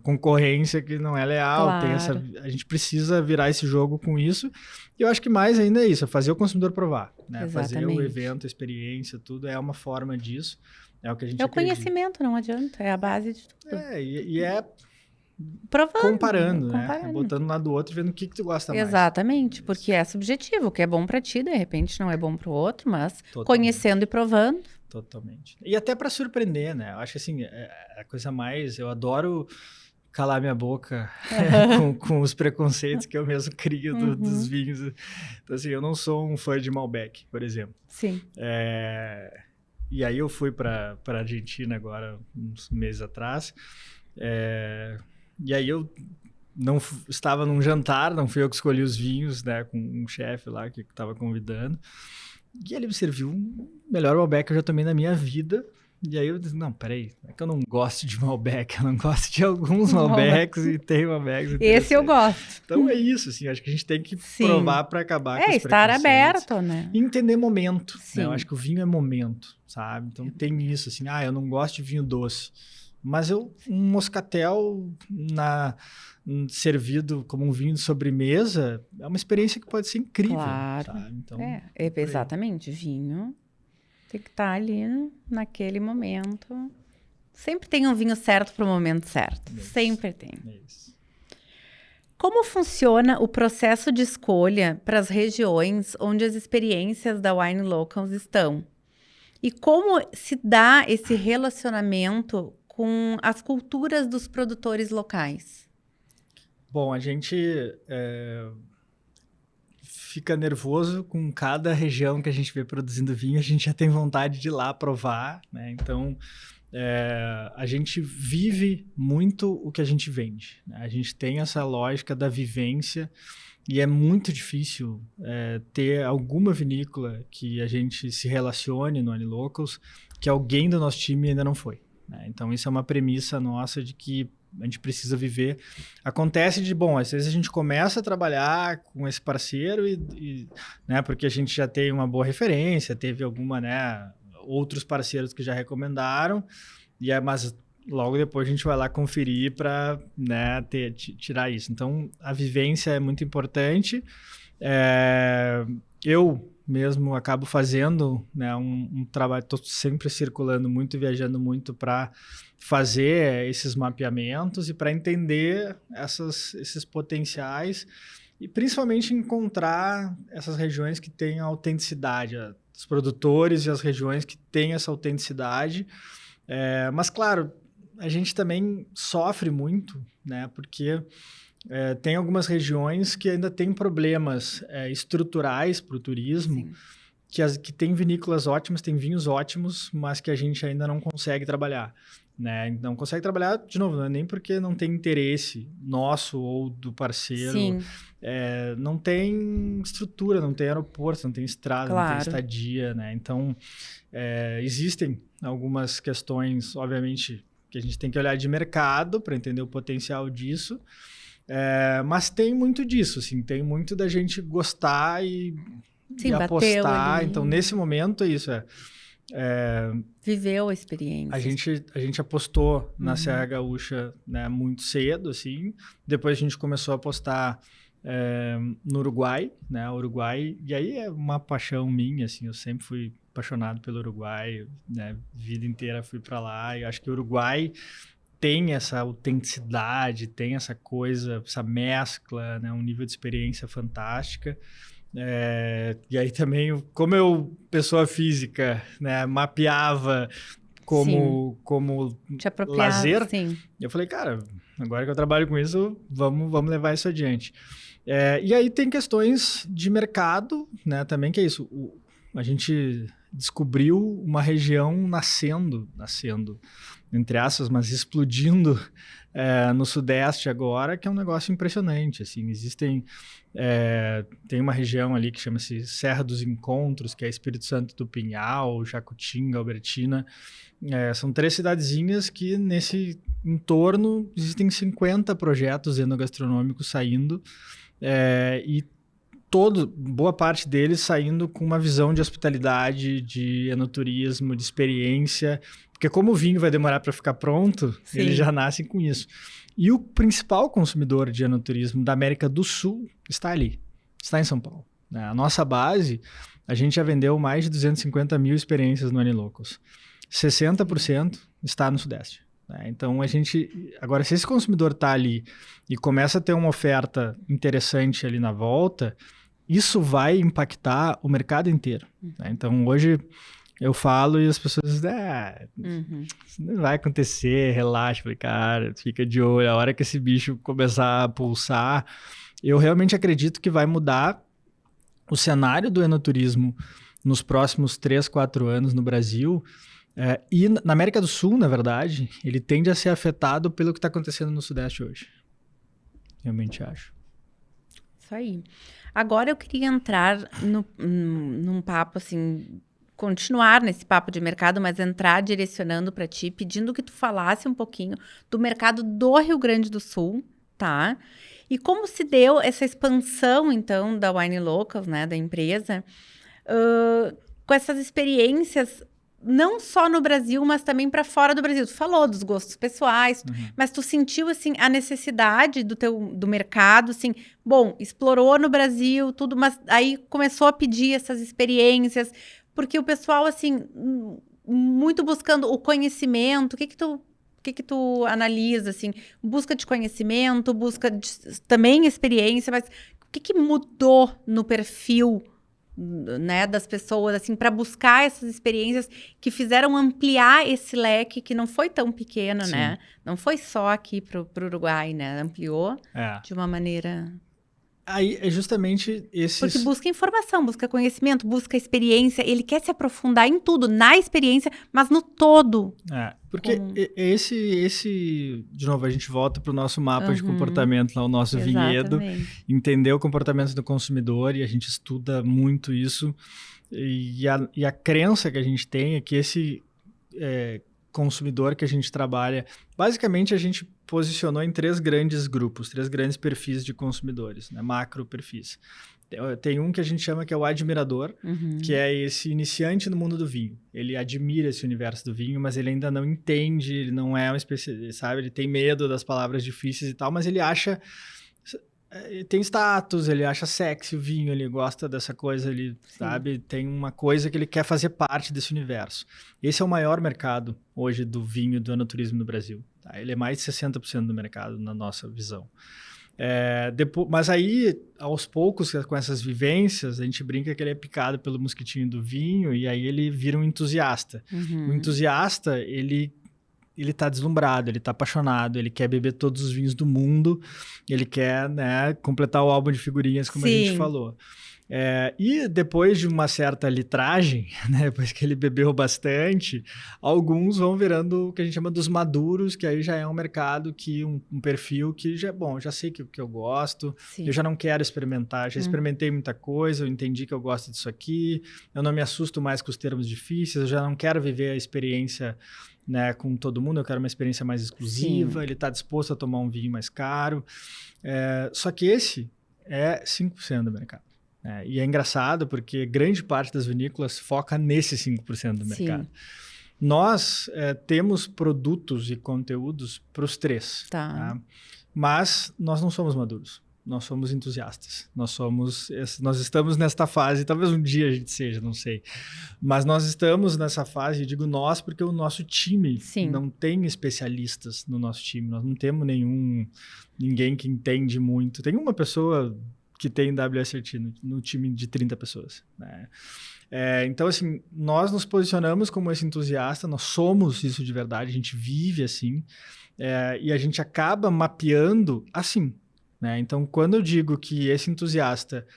concorrência que não é leal, Claro. a gente precisa virar esse jogo com isso. E eu acho que mais ainda é isso, é fazer o consumidor provar, né? Fazer o evento, a experiência, tudo é uma forma disso. É o que a gente acredita. Conhecimento, não adianta, é a base de tudo. E é provando, comparando, né? Botando um lado do outro e vendo o que tu gosta mais. Exatamente, porque é subjetivo. O que é bom pra ti, de repente, não é bom pro outro, mas conhecendo e provando. Totalmente. E até para surpreender, né? Eu acho que, assim, a coisa mais... Eu adoro calar minha boca com os preconceitos que eu mesmo crio dos vinhos. Então, assim, eu não sou um fã de Malbec, por exemplo. Sim. E aí eu fui para Argentina agora, uns meses atrás. E aí eu estava num jantar, não fui eu que escolhi os vinhos, né? Com um chefe lá que estava convidando. E ele me serviu o melhor Malbec que eu já tomei na minha vida. E aí eu disse, não, peraí, não é que eu não gosto de Malbec, eu não gosto de alguns Malbecs e tem Malbecs interessantes. Esse eu gosto. Então é isso, assim, acho que a gente tem que provar para acabar com os estar aberto, né? E entender momento, né? Eu acho que o vinho é momento, sabe? Então tem isso, assim, eu não gosto de vinho doce. Mas um moscatel servido como um vinho de sobremesa é uma experiência que pode ser incrível. Claro. Sabe? Então, exatamente. Vinho tem que estar ali naquele momento. Sempre tem um vinho certo para o momento certo. Sempre tem. Como funciona o processo de escolha para as regiões onde as experiências da Wine Locals estão? E como se dá esse relacionamento com as culturas dos produtores locais? Bom, a gente fica nervoso com cada região que a gente vê produzindo vinho, a gente já tem vontade de ir lá provar, né? Então, a gente vive muito o que a gente vende, né? A gente tem essa lógica da vivência e é muito difícil ter alguma vinícola que a gente se relacione no Wine Locals que alguém do nosso time ainda não foi. Então, isso é uma premissa nossa de que a gente precisa viver. Acontece às vezes a gente começa a trabalhar com esse parceiro né, porque a gente já tem uma boa referência, teve outros parceiros que já recomendaram, mas logo depois a gente vai lá conferir para, né, tirar isso. Então, a vivência é muito importante. Eu mesmo acabo fazendo, né, um trabalho, estou sempre circulando muito e viajando muito para fazer esses mapeamentos e para entender esses potenciais e principalmente encontrar essas regiões que têm autenticidade, os produtores e as regiões que têm essa autenticidade. Mas, claro, a gente também sofre muito, né? Porque tem algumas regiões que ainda têm problemas estruturais para o turismo, que tem vinícolas ótimas, tem vinhos ótimos, mas que a gente ainda não consegue trabalhar. Né? Não consegue trabalhar, de novo, não é nem porque não tem interesse nosso ou do parceiro. Não tem estrutura, não tem aeroporto, não tem estrada, não tem estadia. Né? Então, existem algumas questões, obviamente, que a gente tem que olhar de mercado para entender o potencial disso. Mas tem muito disso, assim, tem muito da gente gostar e apostar. Então, nesse momento, é isso. Viveu a experiência. A gente apostou na Serra Gaúcha, né, muito cedo, assim. Depois a gente começou a apostar no Uruguai, né? Uruguai, e aí é uma paixão minha, assim. Eu sempre fui apaixonado pelo Uruguai, né? Vida inteira fui para lá. E acho que o Uruguai tem essa autenticidade, tem essa coisa, essa mescla, né? Um nível de experiência fantástica. E aí também, como eu, pessoa física, né, mapeava como lazer, eu falei, cara, agora que eu trabalho com isso, vamos levar isso adiante. E aí tem questões de mercado, né, também, que é isso. A gente descobriu uma região nascendo, entre aspas, mas explodindo no Sudeste agora, que é um negócio impressionante. Assim, tem uma região ali que chama-se Serra dos Encontros, que é Espírito Santo do Pinhal, Jacutinga, Albertina. São 3 cidadezinhas que nesse entorno existem 50 projetos enogastronômicos saindo, e boa parte deles saindo com uma visão de hospitalidade, de enoturismo, de experiência, porque como o vinho vai demorar para ficar pronto, eles já nascem com isso. E o principal consumidor de enoturismo da América do Sul está ali, está em São Paulo. Né? A nossa base, a gente já vendeu mais de 250 mil experiências no Anilocals. 60% está no Sudeste. Né? Então, agora, se esse consumidor está ali e começa a ter uma oferta interessante ali na volta, isso vai impactar o mercado inteiro. Né? Então, hoje eu falo e as pessoas dizem, isso não vai acontecer, relaxa. Falei, cara, fica de olho, a hora que esse bicho começar a pulsar, eu realmente acredito que vai mudar o cenário do enoturismo nos próximos 3, 4 anos no Brasil. E na América do Sul, na verdade, ele tende a ser afetado pelo que está acontecendo no Sudeste hoje. Realmente acho. Isso aí. Agora eu queria entrar num papo, assim, continuar nesse papo de mercado, mas entrar direcionando para ti, pedindo que tu falasse um pouquinho do mercado do Rio Grande do Sul, tá? E como se deu essa expansão, então, da Wine Locals, né, da empresa, com essas experiências, não só no Brasil, mas também para fora do Brasil. Tu falou dos gostos pessoais, mas tu sentiu, assim, a necessidade do mercado, assim, bom, explorou no Brasil, tudo, mas aí começou a pedir essas experiências, porque o pessoal, assim, muito buscando o conhecimento. O que tu analisa, assim? Busca de conhecimento, busca também experiência, mas o que mudou no perfil, né, das pessoas, assim, para buscar essas experiências que fizeram ampliar esse leque, que não foi tão pequeno, né? Não foi só aqui pro Uruguai, né? Ampliou de uma maneira... Aí é justamente esses... Porque busca informação, busca conhecimento, busca experiência. Ele quer se aprofundar em tudo, na experiência, mas no todo. Porque de novo, a gente volta para o nosso mapa de comportamento, lá, o nosso vinhedo, entender o comportamento do consumidor, e a gente estuda muito isso. E a crença que a gente tem é que esse consumidor que a gente trabalha, basicamente a gente posicionou em 3 grandes grupos, 3 grandes perfis de consumidores, né? Macro perfis. Tem um que a gente chama que é o admirador, que é esse iniciante no mundo do vinho. Ele admira esse universo do vinho, mas ele ainda não entende, ele não é um especialista, sabe? Ele tem medo das palavras difíceis e tal, mas ele acha... Tem status, ele acha sexy o vinho, ele gosta dessa coisa, ele, sabe? Tem uma coisa que ele quer fazer parte desse universo. Esse é o maior mercado hoje do vinho e do enoturismo no Brasil. Tá? Ele é mais de 60% do mercado, na nossa visão. Mas aí, aos poucos, com essas vivências, a gente brinca que ele é picado pelo mosquitinho do vinho e aí ele vira um entusiasta. O entusiasta, ele tá deslumbrado, ele tá apaixonado, ele quer beber todos os vinhos do mundo, ele quer, né, completar o álbum de figurinhas, como a gente falou. E depois de uma certa litragem, né, depois que ele bebeu bastante, alguns vão virando o que a gente chama dos maduros, que aí já é um mercado, um perfil que já sei que eu gosto, eu já não quero experimentar, já experimentei muita coisa, eu entendi que eu gosto disso aqui, eu não me assusto mais com os termos difíceis, eu já não quero viver a experiência, né, com todo mundo, eu quero uma experiência mais exclusiva, ele está disposto a tomar um vinho mais caro, só que esse é 5% do mercado. E é engraçado porque grande parte das vinícolas foca nesse 5% do mercado. Nós temos produtos e conteúdos para os três, tá? Mas nós não somos maduros, nós somos entusiastas, nós estamos nesta fase, talvez um dia a gente seja, não sei, mas nós estamos nessa fase, eu digo nós porque o nosso time não tem especialistas no nosso time, nós não temos ninguém que entende muito, tem uma pessoa que tem WSRT no time de 30 pessoas, né? Então, assim, nós nos posicionamos como esse entusiasta, nós somos isso de verdade, a gente vive assim, e a gente acaba mapeando assim, né? Então, quando eu digo que esse entusiasta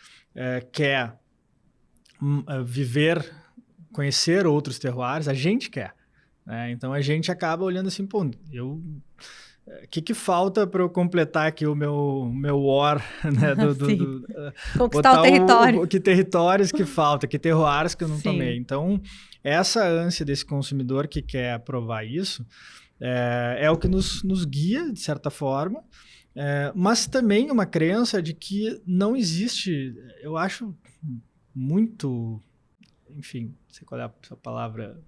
quer conhecer outros terroirs, a gente quer, né? Então, a gente acaba olhando assim, pô, o que falta para eu completar aqui o meu war, né? Conquistar o território. Que territórios que falta, que terroirs que eu não tomei. Então, essa ânsia desse consumidor que quer provar isso é o que nos guia, de certa forma, mas também uma crença de que não existe, eu acho muito, enfim, não sei qual é a palavra,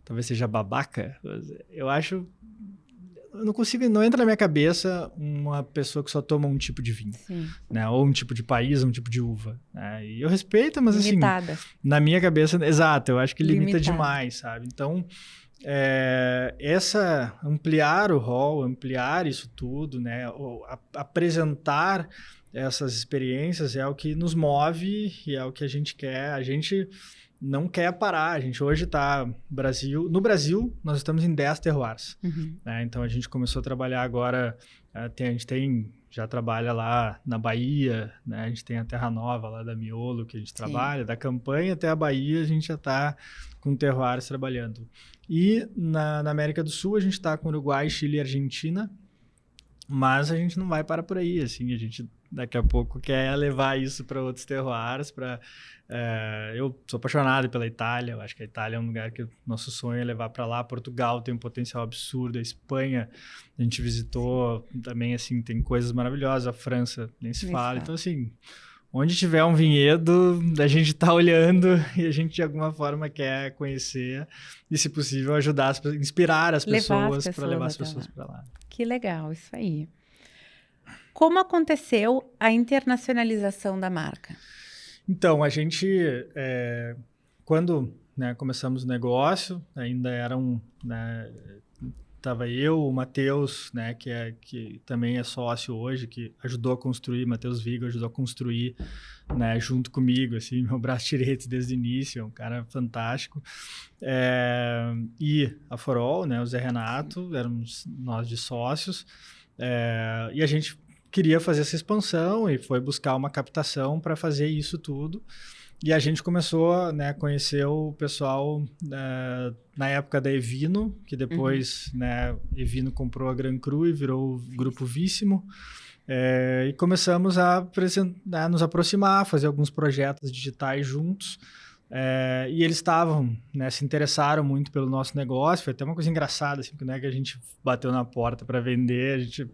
talvez seja babaca, eu acho... Eu não consigo, não entra na minha cabeça uma pessoa que só toma um tipo de vinho, né? Ou um tipo de país, um tipo de uva, né? E eu respeito, mas limitada. Assim, na minha cabeça, exato, eu acho que limita demais, sabe? Então, ampliar o rol, ampliar isso tudo, né? Apresentar essas experiências é o que nos move e é o que a gente quer. A gente não quer parar. A gente hoje está no Brasil, nós estamos em 10 terroirs. Né? Então, a gente começou a trabalhar agora, a gente já trabalha lá na Bahia, né? A gente tem a Terra Nova lá da Miolo, que a gente trabalha, da Campanha até a Bahia, a gente já está com terroirs trabalhando. E na América do Sul, a gente está com Uruguai, Chile e Argentina, mas a gente não vai parar por aí, assim, a gente daqui a pouco quer levar isso para outros terroirs, eu sou apaixonado pela Itália, eu acho que a Itália é um lugar que o nosso sonho é levar para lá. Portugal tem um potencial absurdo, a Espanha a gente visitou também, assim, tem coisas maravilhosas, a França nem se fala. Então, assim, onde tiver um vinhedo, a gente está olhando e a gente de alguma forma quer conhecer e, se possível, ajudar, inspirar as pessoas para levar as pessoas para lá. Que legal, isso aí. Como aconteceu a internacionalização da marca? Então, a gente, quando, né, começamos o negócio, ainda estava eu, o Matheus, né, que também é sócio hoje, que ajudou a construir, Matheus Vigo ajudou a construir, né, junto comigo, assim, meu braço direito desde o início, é um cara fantástico. E a Forol, né, o Zé Renato, éramos nós de sócios, e a gente queria fazer essa expansão e foi buscar uma captação para fazer isso tudo. E a gente começou, né, a conhecer o pessoal na época da Evino, que depois, né, Evino comprou a Gran Cru e virou o Grupo Víssimo. E começamos a nos aproximar, fazer alguns projetos digitais juntos. E eles se interessaram muito pelo nosso negócio. Foi até uma coisa engraçada, assim, porque não é que a gente bateu na porta para vender, a gente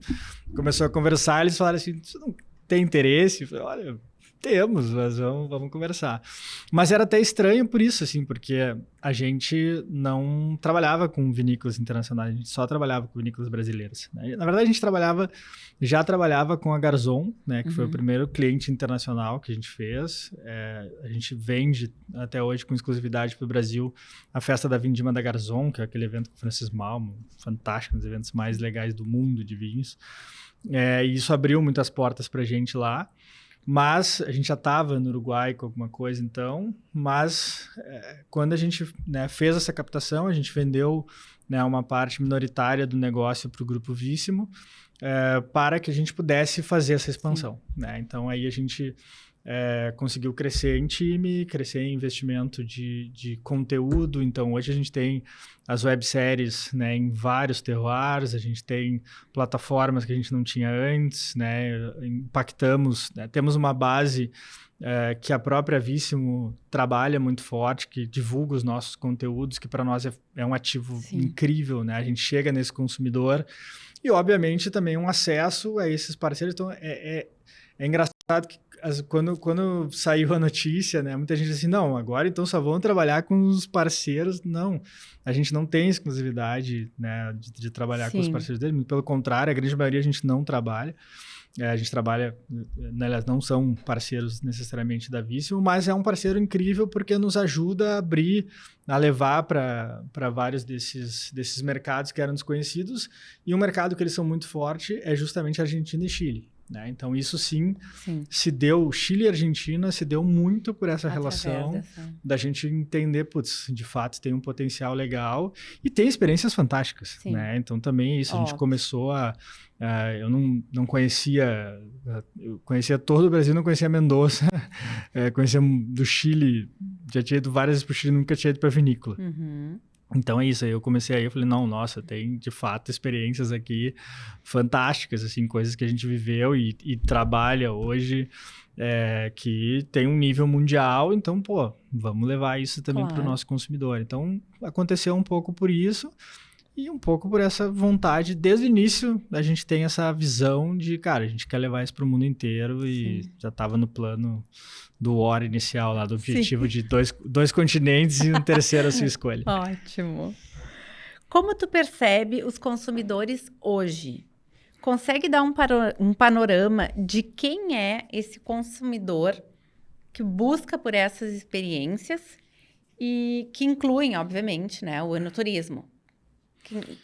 começou a conversar, eles falaram assim, você não tem interesse? Eu falei, olha, Temos, mas vamos conversar. Mas era até estranho por isso, assim, porque a gente não trabalhava com vinícolas internacionais, a gente só trabalhava com vinícolas brasileiras, né? Na verdade, a gente já trabalhava com a Garzon, né, que foi o primeiro cliente internacional que a gente fez. A gente vende até hoje com exclusividade para o Brasil a Festa da Vindima da Garzon, que é aquele evento com Francis Malmo, fantástico, um dos eventos mais legais do mundo de vinhos. E isso abriu muitas portas para a gente lá. Mas a gente já estava no Uruguai com alguma coisa, então. Mas quando a gente, né, fez essa captação, a gente vendeu, né, uma parte minoritária do negócio para o Grupo Víssimo, para que a gente pudesse fazer essa expansão, né? Então aí a gente conseguiu crescer em time, crescer em investimento de conteúdo. Então hoje a gente tem as webséries, né, em vários terroirs, a gente tem plataformas que a gente não tinha antes, né, impactamos, né, temos uma base que a própria Víssimo trabalha muito forte, que divulga os nossos conteúdos, que para nós é um ativo incrível, né? A gente chega nesse consumidor e, obviamente, também um acesso a esses parceiros. Então, é engraçado que quando saiu a notícia, né, muita gente disse assim, não, agora então só vão trabalhar com os parceiros. Não, a gente não tem exclusividade, né, de trabalhar com os parceiros dele, pelo contrário, a grande maioria a gente não trabalha. A gente trabalha, né, elas não são parceiros necessariamente da Víssimo, mas é um parceiro incrível porque nos ajuda a abrir, a levar para vários desses mercados que eram desconhecidos, e um mercado que eles são muito forte é justamente a Argentina e Chile. Né? Então, isso sim se deu, Chile e Argentina se deu muito por essa relação da gente entender, putz, de fato tem um potencial legal e tem experiências fantásticas. Né? Então, também isso, a gente começou eu não conhecia, eu conhecia todo o Brasil, não conhecia Mendoza, conhecia do Chile, já tinha ido várias vezes para o Chile, nunca tinha ido para a vinícola. Então é isso, aí eu comecei aí, eu falei, não, nossa, tem de fato experiências aqui fantásticas, assim, coisas que a gente viveu e trabalha hoje, que tem um nível mundial, então, pô, vamos levar isso também para o nosso consumidor. Então, aconteceu um pouco por isso e um pouco por essa vontade, desde o início, a gente tem essa visão de, cara, a gente quer levar isso para o mundo inteiro e já estava no plano do War inicial lá, do objetivo de dois continentes e um terceiro a sua escolha. Ótimo. Como tu percebe os consumidores hoje? Consegue dar um panorama de quem é esse consumidor que busca por essas experiências e que incluem, obviamente, né, o enoturismo?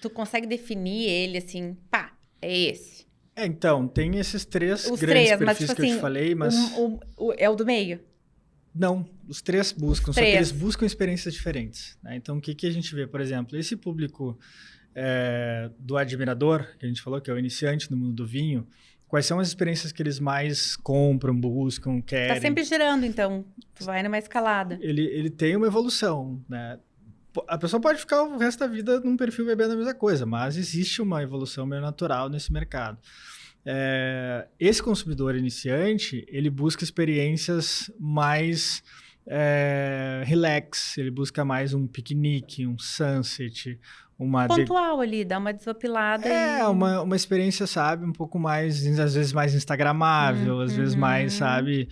Tu consegue definir ele assim, pá, é esse? Então, tem esses três grandes perfis, mas, tipo, que eu te falei, mas... é o do meio? Não, os três buscam, só que eles buscam experiências diferentes. Né? Então, o que a gente vê? Por exemplo, esse público do admirador, que a gente falou, que é o iniciante no mundo do vinho, quais são as experiências que eles mais compram, buscam, querem? Tá sempre girando, então, tu vai numa escalada. Ele tem uma evolução, né? A pessoa pode ficar o resto da vida num perfil bebendo a mesma coisa, mas existe uma evolução meio natural nesse mercado. Esse consumidor iniciante, ele busca experiências mais relax, ele busca mais um piquenique, um sunset, pontual ali, dá uma desopilada. Uma experiência, sabe, um pouco mais, às vezes mais instagramável, às vezes mais, sabe,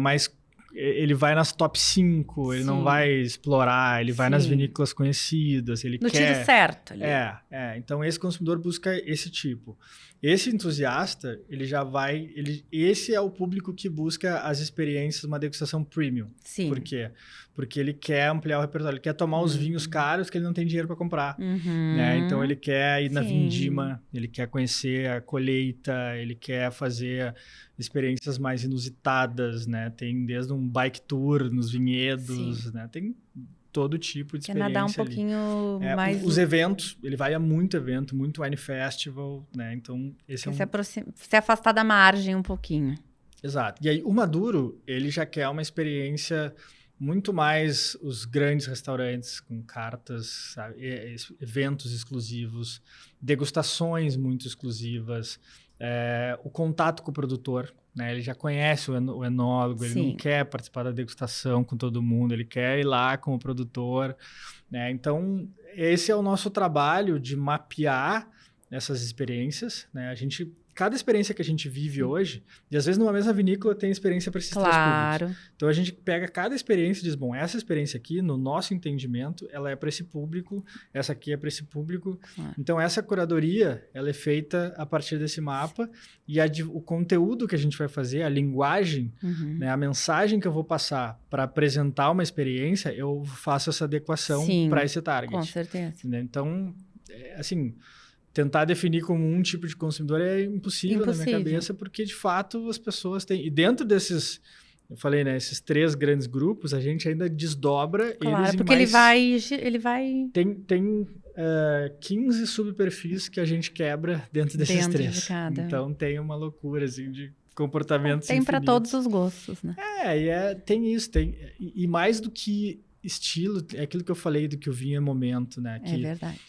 mais... Ele vai nas top 5, ele não vai explorar, ele vai nas vinícolas conhecidas, ele no quer... tiro certo ali. Então esse consumidor busca esse tipo. Esse entusiasta, ele já vai... esse é o público que busca as experiências, uma degustação premium. Sim. Por quê? Porque ele quer ampliar o repertório, ele quer tomar os vinhos caros que ele não tem dinheiro para comprar. Né? Então ele quer ir na vindima, ele quer conhecer a colheita, ele quer fazer experiências mais inusitadas, né? Tem desde um bike tour nos vinhedos, né? Tem todo tipo de experiência. Quer nadar um pouquinho mais... Os eventos, ele vai a muito evento, muito wine festival, né? Então, esse se afastar da margem um pouquinho. Exato. E aí, o maduro, ele já quer uma experiência muito mais os grandes restaurantes com cartas, sabe? Eventos exclusivos, degustações muito exclusivas, o contato com o produtor, né? Ele já conhece o enólogo, ele não quer participar da degustação com todo mundo, ele quer ir lá com o produtor, né? Então, esse é o nosso trabalho de mapear essas experiências, né? A gente cada experiência que a gente vive hoje, e às vezes numa mesma vinícola tem experiência para esses três públicos. Então a gente pega cada experiência e diz, bom, essa experiência aqui, no nosso entendimento, ela é para esse público, essa aqui é para esse público. Então essa curadoria, ela é feita a partir desse mapa e o conteúdo que a gente vai fazer, a linguagem, né, a mensagem que eu vou passar para apresentar uma experiência, eu faço essa adequação para esse target. Com certeza. Né? Então, assim, tentar definir como um tipo de consumidor é impossível na minha cabeça, porque de fato as pessoas têm... E dentro desses, eu falei, né, esses 3 grandes grupos, a gente ainda desdobra eles em porque mais... ele vai... Tem 15 subperfis que a gente quebra dentro desses 3. De cada. Então tem uma loucura, assim, de comportamentos Tem para todos os gostos, né? Tem isso. E mais do que estilo, é aquilo que eu falei do que o vinho é momento, né? É verdade.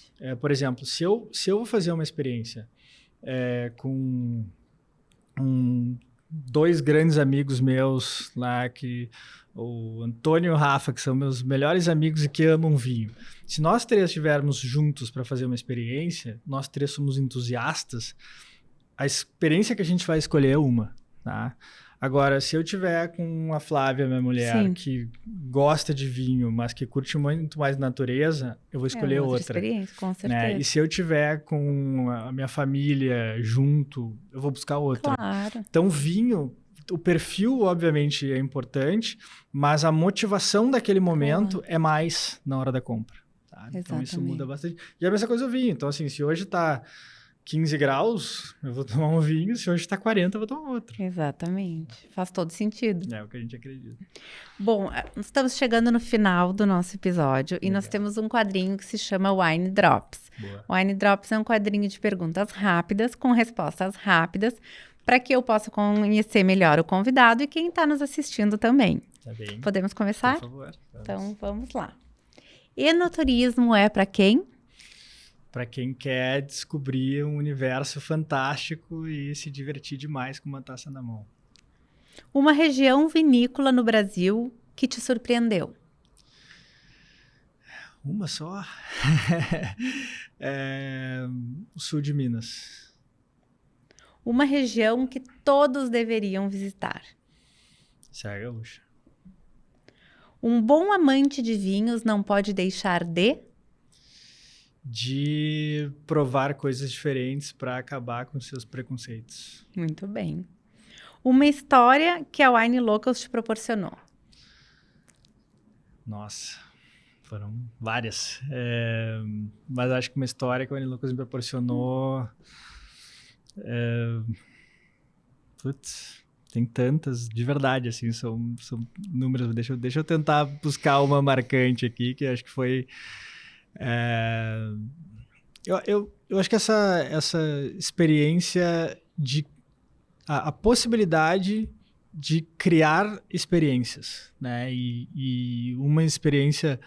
Por exemplo, se eu vou fazer uma experiência com 2 grandes amigos meus lá, o Antônio e o Rafa, que são meus melhores amigos e que amam vinho. Se nós 3 estivermos juntos para fazer uma experiência, nós 3 somos entusiastas, a experiência que a gente vai escolher é uma, tá? Agora, se eu tiver com a Flávia, minha mulher, que gosta de vinho, mas que curte muito mais natureza, eu vou escolher outra. Experiência, com certeza. Né? E se eu tiver com a minha família junto, eu vou buscar outra. Claro. Então, vinho, o perfil, obviamente, é importante, mas a motivação daquele momento é mais na hora da compra. Tá? Então, isso muda bastante. E a mesma coisa o vinho. Então, assim, se hoje está 15 graus, eu vou tomar um vinho. Se hoje está 40, eu vou tomar outro. Exatamente. Faz todo sentido. É o que a gente acredita. Bom, nós estamos chegando no final do nosso episódio e nós temos um quadrinho que se chama Wine Drops. Boa. O Wine Drops é um quadrinho de perguntas rápidas, com respostas rápidas, para que eu possa conhecer melhor o convidado e quem está nos assistindo também. Tá bem. Podemos começar? Por favor. Vamos. Então, vamos lá. Enoturismo é para quem? Para quem quer descobrir um universo fantástico e se divertir demais com uma taça na mão. Uma região vinícola no Brasil que te surpreendeu? Uma só? O sul de Minas. Uma região que todos deveriam visitar? Serra Gaúcha. Um bom amante de vinhos não pode deixar de provar coisas diferentes para acabar com seus preconceitos. Muito bem. Uma história que a Wine Locals te proporcionou? Nossa, foram várias. Mas acho que uma história que a Wine Locals me proporcionou... tem tantas, de verdade, assim, são números. Deixa eu tentar buscar uma marcante aqui, que acho que foi... Eu acho que essa experiência de a possibilidade de criar experiências, né? E uma experiência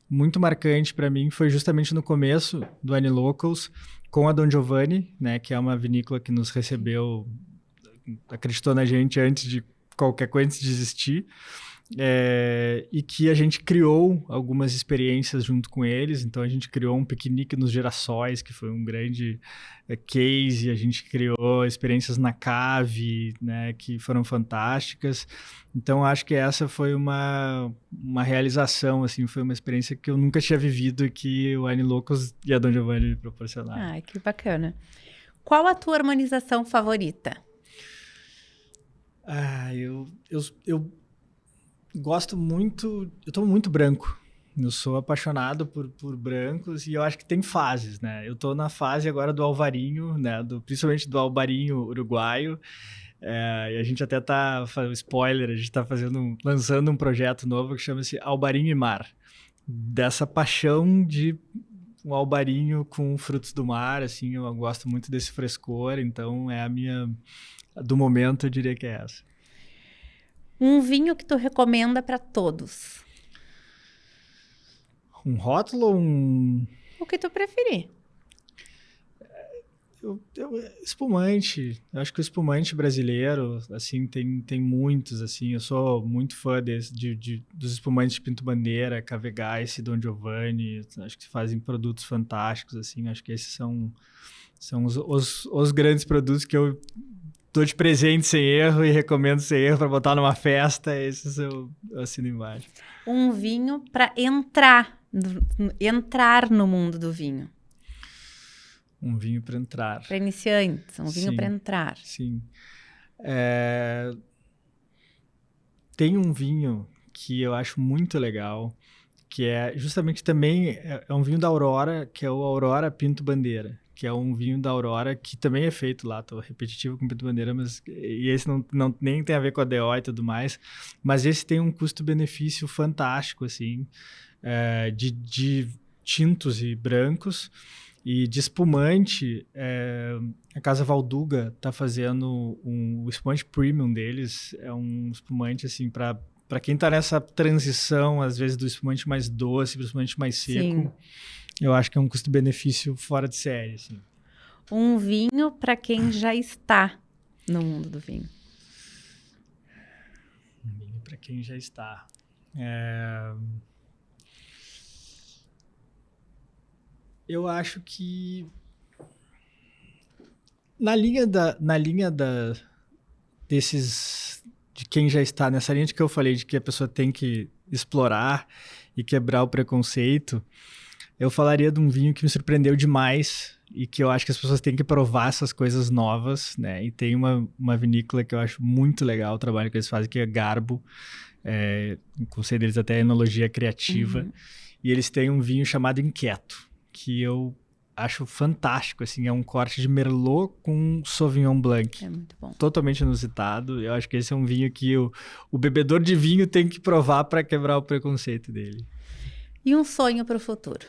muito marcante para mim foi justamente no começo do Wine Locals com a Don Giovanni, né? Que é uma vinícola que nos recebeu, acreditou na gente antes de qualquer coisa, antes de existir. E que a gente criou algumas experiências junto com eles. Então a gente criou um piquenique nos Girassóis, que foi um grande case. A gente criou experiências na Cave, né, que foram fantásticas. Então acho que essa foi uma realização, assim, foi uma experiência que eu nunca tinha vivido e que o Wine Locals e a Don Giovanni me proporcionaram. Ai, que bacana. Qual a tua harmonização favorita? Eu gosto muito, eu tomo muito branco. Eu sou apaixonado por brancos e eu acho que tem fases, né? Eu tô na fase agora do Alvarinho, né? Principalmente do Alvarinho uruguaio. E a gente até tá, spoiler, a gente tá lançando um projeto novo que chama-se Alvarinho e Mar. Dessa paixão de um albarinho com frutos do mar, assim, eu gosto muito desse frescor, então é a minha, do momento, eu diria que é essa. Um vinho que tu recomenda para todos? Um rótulo ou um... O que tu preferir. Espumante. Eu acho que o espumante brasileiro, assim, tem muitos, assim. Eu sou muito fã dos espumantes de Pinto Bandeira, Cavegace, Don Giovanni. Acho que fazem produtos fantásticos, assim. Acho que esses São os grandes produtos que eu dou de presente sem erro e recomendo sem erro para botar numa festa. Esses eu assino embaixo. Um vinho para entrar no mundo do vinho. Um vinho para entrar. Para iniciantes, um vinho para entrar. Sim. Tem um vinho que eu acho muito legal, que é justamente também é um vinho da Aurora, que é o Aurora Pinto Bandeira, que é um vinho da Aurora que também é feito lá, tô repetitivo com Pinto Bandeira, e esse não nem tem a ver com a DO e tudo mais, mas esse tem um custo-benefício fantástico, assim, de tintos e brancos. E de espumante, a Casa Valduga está fazendo o espumante premium deles. É um espumante, assim, para quem está nessa transição, às vezes, do espumante mais doce para o espumante mais seco. Sim. Eu acho que é um custo-benefício fora de série, assim. Um vinho para quem já está no mundo do vinho. Um vinho para quem já está. Eu acho que na linha desses, de quem já está nessa linha de que eu falei, de que a pessoa tem que explorar e quebrar o preconceito, eu falaria de um vinho que me surpreendeu demais e que eu acho que as pessoas têm que provar essas coisas novas, né? E tem uma vinícola que eu acho muito legal o trabalho que eles fazem, que é Garbo. O conceito deles até é enologia criativa. E eles têm um vinho chamado Inquieto, que eu acho fantástico, assim, é um corte de Merlot com Sauvignon Blanc. É muito bom. Totalmente inusitado. Eu acho que esse é um vinho que o bebedor de vinho tem que provar para quebrar o preconceito dele. E um sonho para o futuro?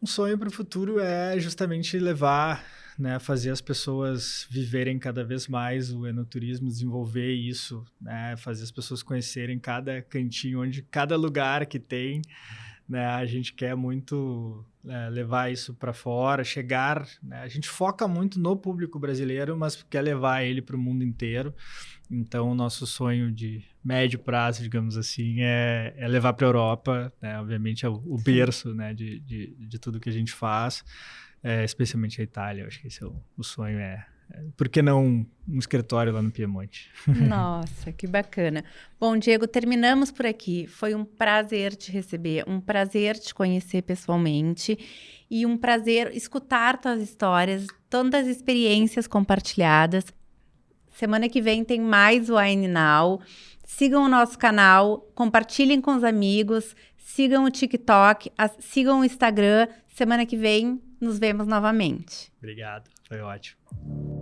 Um sonho para o futuro é justamente levar, né, fazer as pessoas viverem cada vez mais o enoturismo, desenvolver isso, né, fazer as pessoas conhecerem cada cantinho, cada lugar que tem. Né, a gente quer muito levar isso para fora, chegar, né, a gente foca muito no público brasileiro, mas quer levar ele para o mundo inteiro. Então, o nosso sonho de médio prazo, digamos assim, é levar para a Europa, né, obviamente é o berço, né, de tudo que a gente faz, especialmente a Itália. Eu acho que esse é o sonho. Por que não um escritório lá no Piemonte? Nossa, que bacana. Bom, Diego, terminamos por aqui. Foi um prazer te receber, um prazer te conhecer pessoalmente e um prazer escutar tuas histórias, tantas experiências compartilhadas. Semana que vem tem mais Wine Now. Sigam o nosso canal, compartilhem com os amigos, sigam o TikTok, sigam o Instagram. Semana que vem nos vemos novamente. Obrigado, foi ótimo.